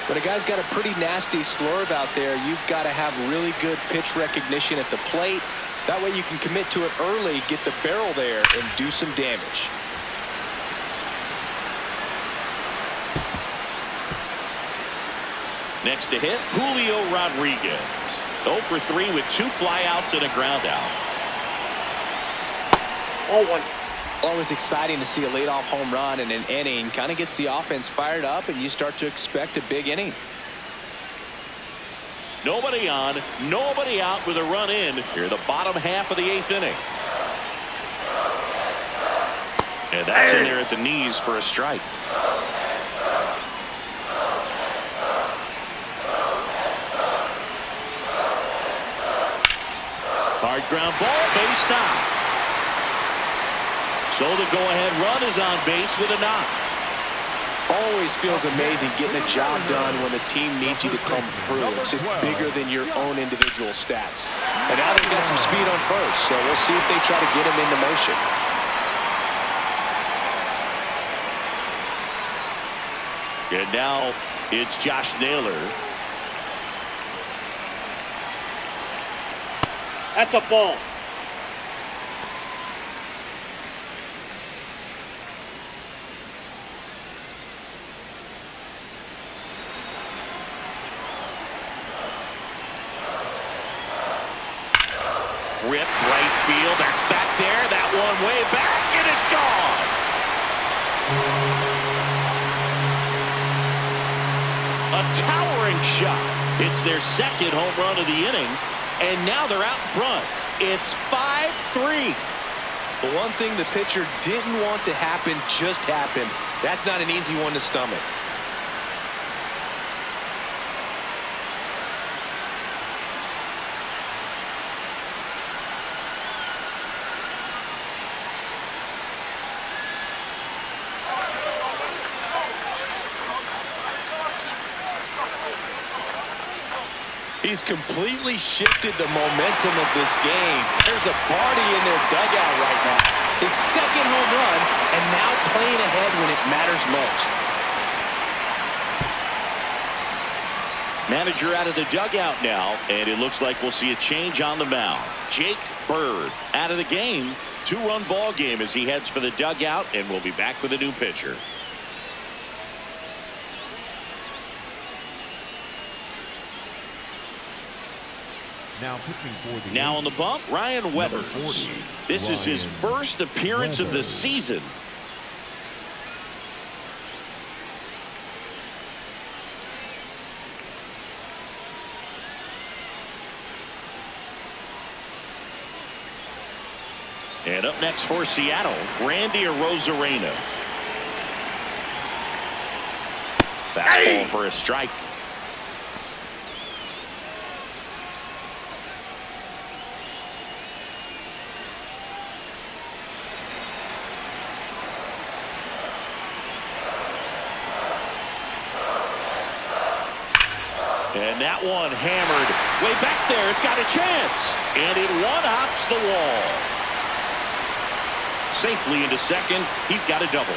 When a guy's got a pretty nasty slurve out there, you've got to have really good pitch recognition at the plate. That way you can commit to it early, get the barrel there, and do some damage. Next to hit, Julio Rodriguez. 0 for 3 with 2 flyouts and a ground out. 0-1. Always exciting to see a leadoff home run in an inning. Kind of gets the offense fired up, and you start to expect a big inning. Nobody on, nobody out with a run in here, the bottom half of the 8th inning. And that's in there at the knees for a strike. Hard ground ball, base knock. So the go-ahead run is on base with a knock. Always feels amazing getting a job done when the team needs you to come through. It's just bigger than your own individual stats. And now they've got some speed on first, so we'll see if they try to get him into motion. And now it's Josh Naylor. That's a ball. Ripped right field. That's back there. That one way back, and it's gone. A towering shot. It's their second home run of the inning, and now they're out in front. It's 5-3. The one thing the pitcher didn't want to happen just happened. That's not an easy one to stomach. He's completely shifted the momentum of this game. There's a party in their dugout right now. His second home run, and now playing ahead when it matters most. Manager out of the dugout now, and it looks like we'll see a change on the mound. Jake Bird out of the game. 2-run ball game as he heads for the dugout, and we'll be back with a new pitcher. Now on the bump, Ryan Weathers. This is his first appearance of the season. And up next for Seattle, Randy Arozarena. Fastball for a strike. And that one hammered way back there. It's got a chance. And it one-hops the wall. Safely into second. He's got a double.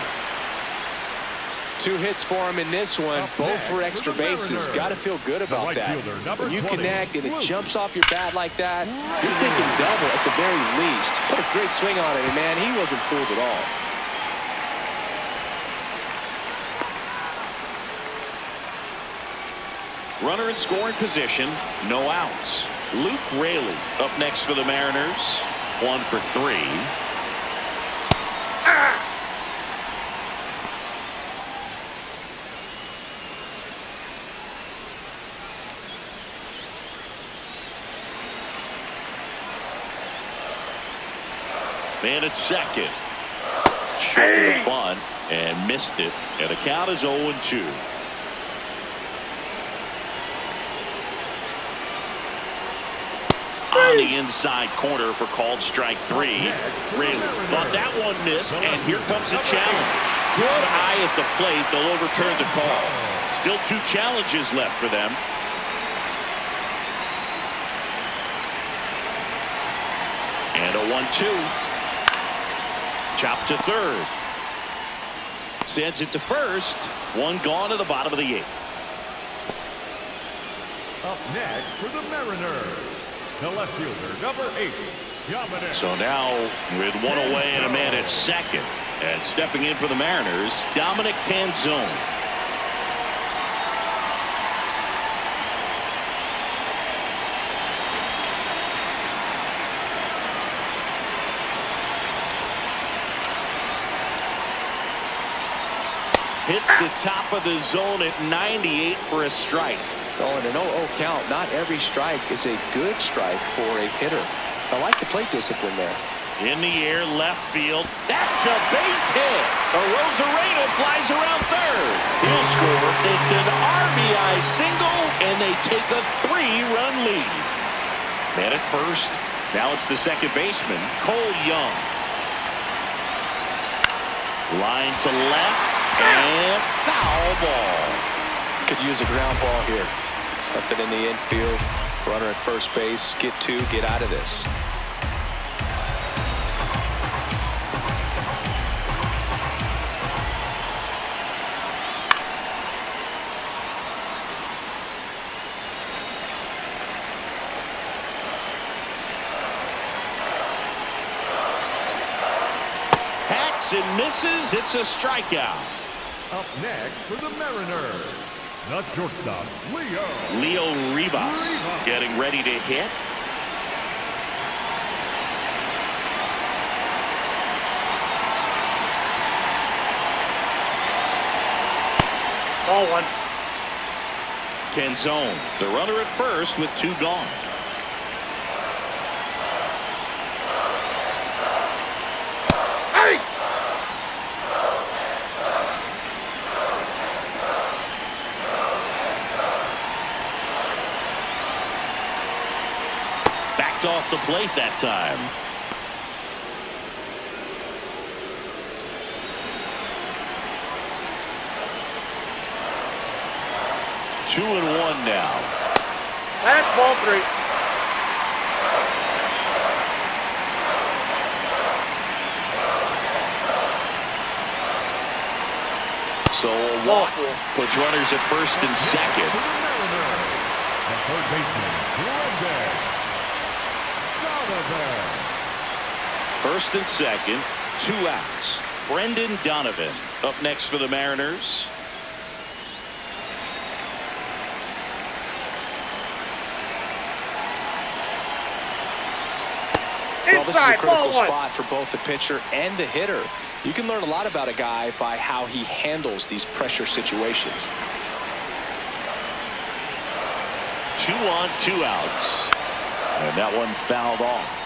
2 hits for him in this one, both for extra bases. Got to feel good about that. When you connect and it jumps off your bat like that, you're thinking double at the very least. Put a great swing on it, and man, he wasn't fooled at all. Runner in scoring position, no outs. Luke Raley up next for the Mariners. 1 for 3. Man at second. Shoulder bunt and missed it. And the count is 0-2. On the inside corner for called strike 3. Raley thought that one missed, and here comes a challenge. Good eye at the plate. They'll overturn the call. Still 2 challenges left for them. And a 1-2. Chop to third. Sends it to first. 1 gone to the bottom of the 8th. Up next for the Mariners, the left fielder, number 8, Dominic. So now with 1 away and a man at second. And stepping in for the Mariners, Dominic Canzone. Hits the top of the zone at 98 for a strike. Oh, and an 0-0 count. Not every strike is a good strike for a hitter. I like the plate discipline there. In the air, left field. That's a base hit. Rosarena flies around third. He'll score. It's an RBI single, and they take a 3-run lead. Man at first. Now it's the second baseman, Cole Young. Line to left. And foul ball. Could use a ground ball here. Something in the infield. Runner at first base. Get 2. Get out of this. Hacks and misses. It's a strikeout. Up next for the Mariners, the shortstop, Leo Rivas getting ready to hit. Ball 1. Canzone, the runner at first with 2 gone. Off the plate that time. Two and 1 now. That's ball 3. So a walk puts runners at first and second. and third baseman, First and second, 2 outs. Brendan Donovan up next for the Mariners. Well, this is a critical spot for both the pitcher and the hitter. You can learn a lot about a guy by how he handles these pressure situations. 2 on, 2 outs. And that one fouled off.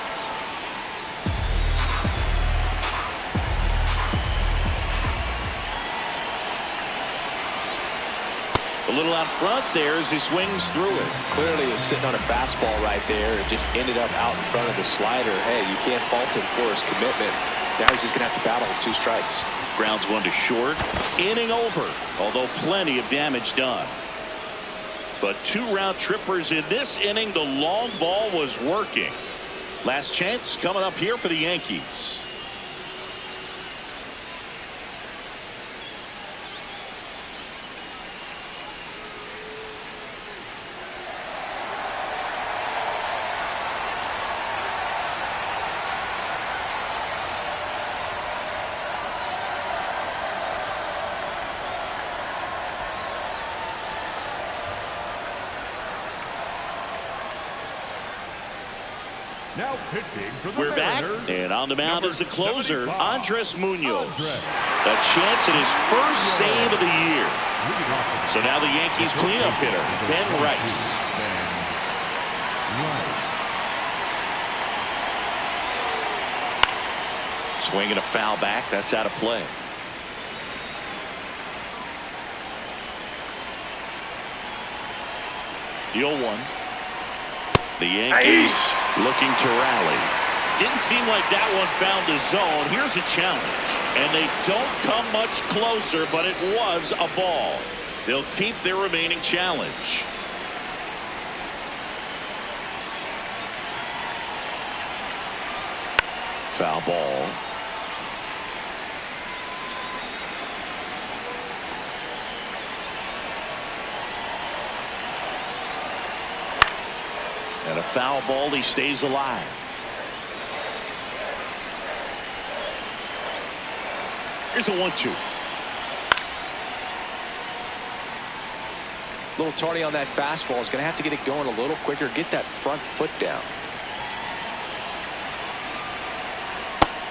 A little out front there as he swings through it. Clearly he was sitting on a fastball right there. It just ended up out in front of the slider. Hey, you can't fault him for his commitment. Now he's just going to have to battle with 2 strikes. Grounds 1 to short. Inning over, although plenty of damage done. But 2 round trippers in this inning. The long ball was working. Last chance coming up here for the Yankees. Now pitching for the We're back, Mariners, and on the mound is the closer, 75, Andres Munoz. Andres. A chance at his first save of the year. So now the Yankees cleanup hitter, Ben Rice. Swinging a foul back, that's out of play. The 0-1. The Yankees looking to rally. Didn't seem like that one found the zone. Here's a challenge. And they don't come much closer, but it was a ball. They'll keep their remaining challenge. Foul ball. And a foul ball, he stays alive. Here's a 1-2. A little tardy on that fastball. Is going to have to get it going a little quicker. Get that front foot down.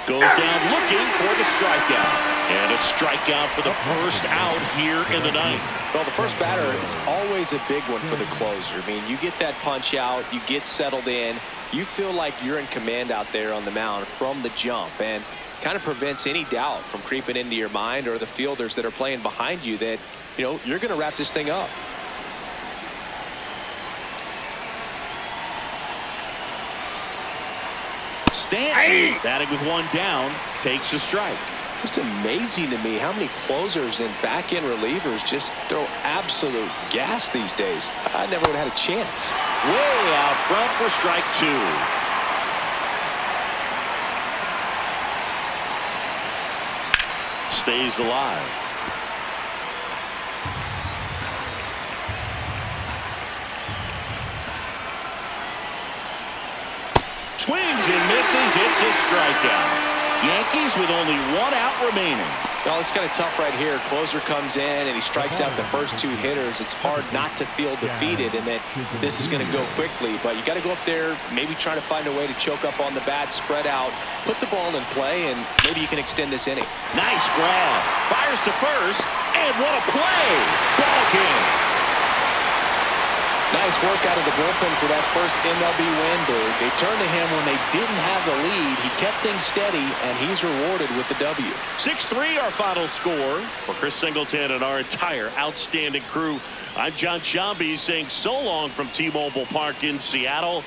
Goes down looking for the strikeout. And a strikeout for the first out here in the ninth. Well, the first batter, it's always a big one for the closer. I mean, you get that punch out, you get settled in, you feel like you're in command out there on the mound from the jump, and kind of prevents any doubt from creeping into your mind or the fielders that are playing behind you that, you know, you're going to wrap this thing up. Stanton, batting with one down, takes a strike. Just amazing to me how many closers and back-end relievers just throw absolute gas these days. I never would have had a chance. Way out front for strike two. Stays alive. Swings and misses. It's a strikeout. Yankees with only one out remaining. Well, it's kind of tough right here. Closer comes in and he strikes out the first two hitters. It's hard not to feel defeated and that this is going to go quickly. But you got to go up there, maybe trying to find a way to choke up on the bat, spread out, put the ball in play, and maybe you can extend this inning. Nice grab. Fires to first, and what a play. Ball game. Nice work out of the bullpen for that first MLB win, Boog. They turned to him when they didn't have the lead. He kept things steady, and he's rewarded with the W. 6-3 our final score. For Chris Singleton and our entire outstanding crew, I'm John Shambi saying so long from T-Mobile Park in Seattle.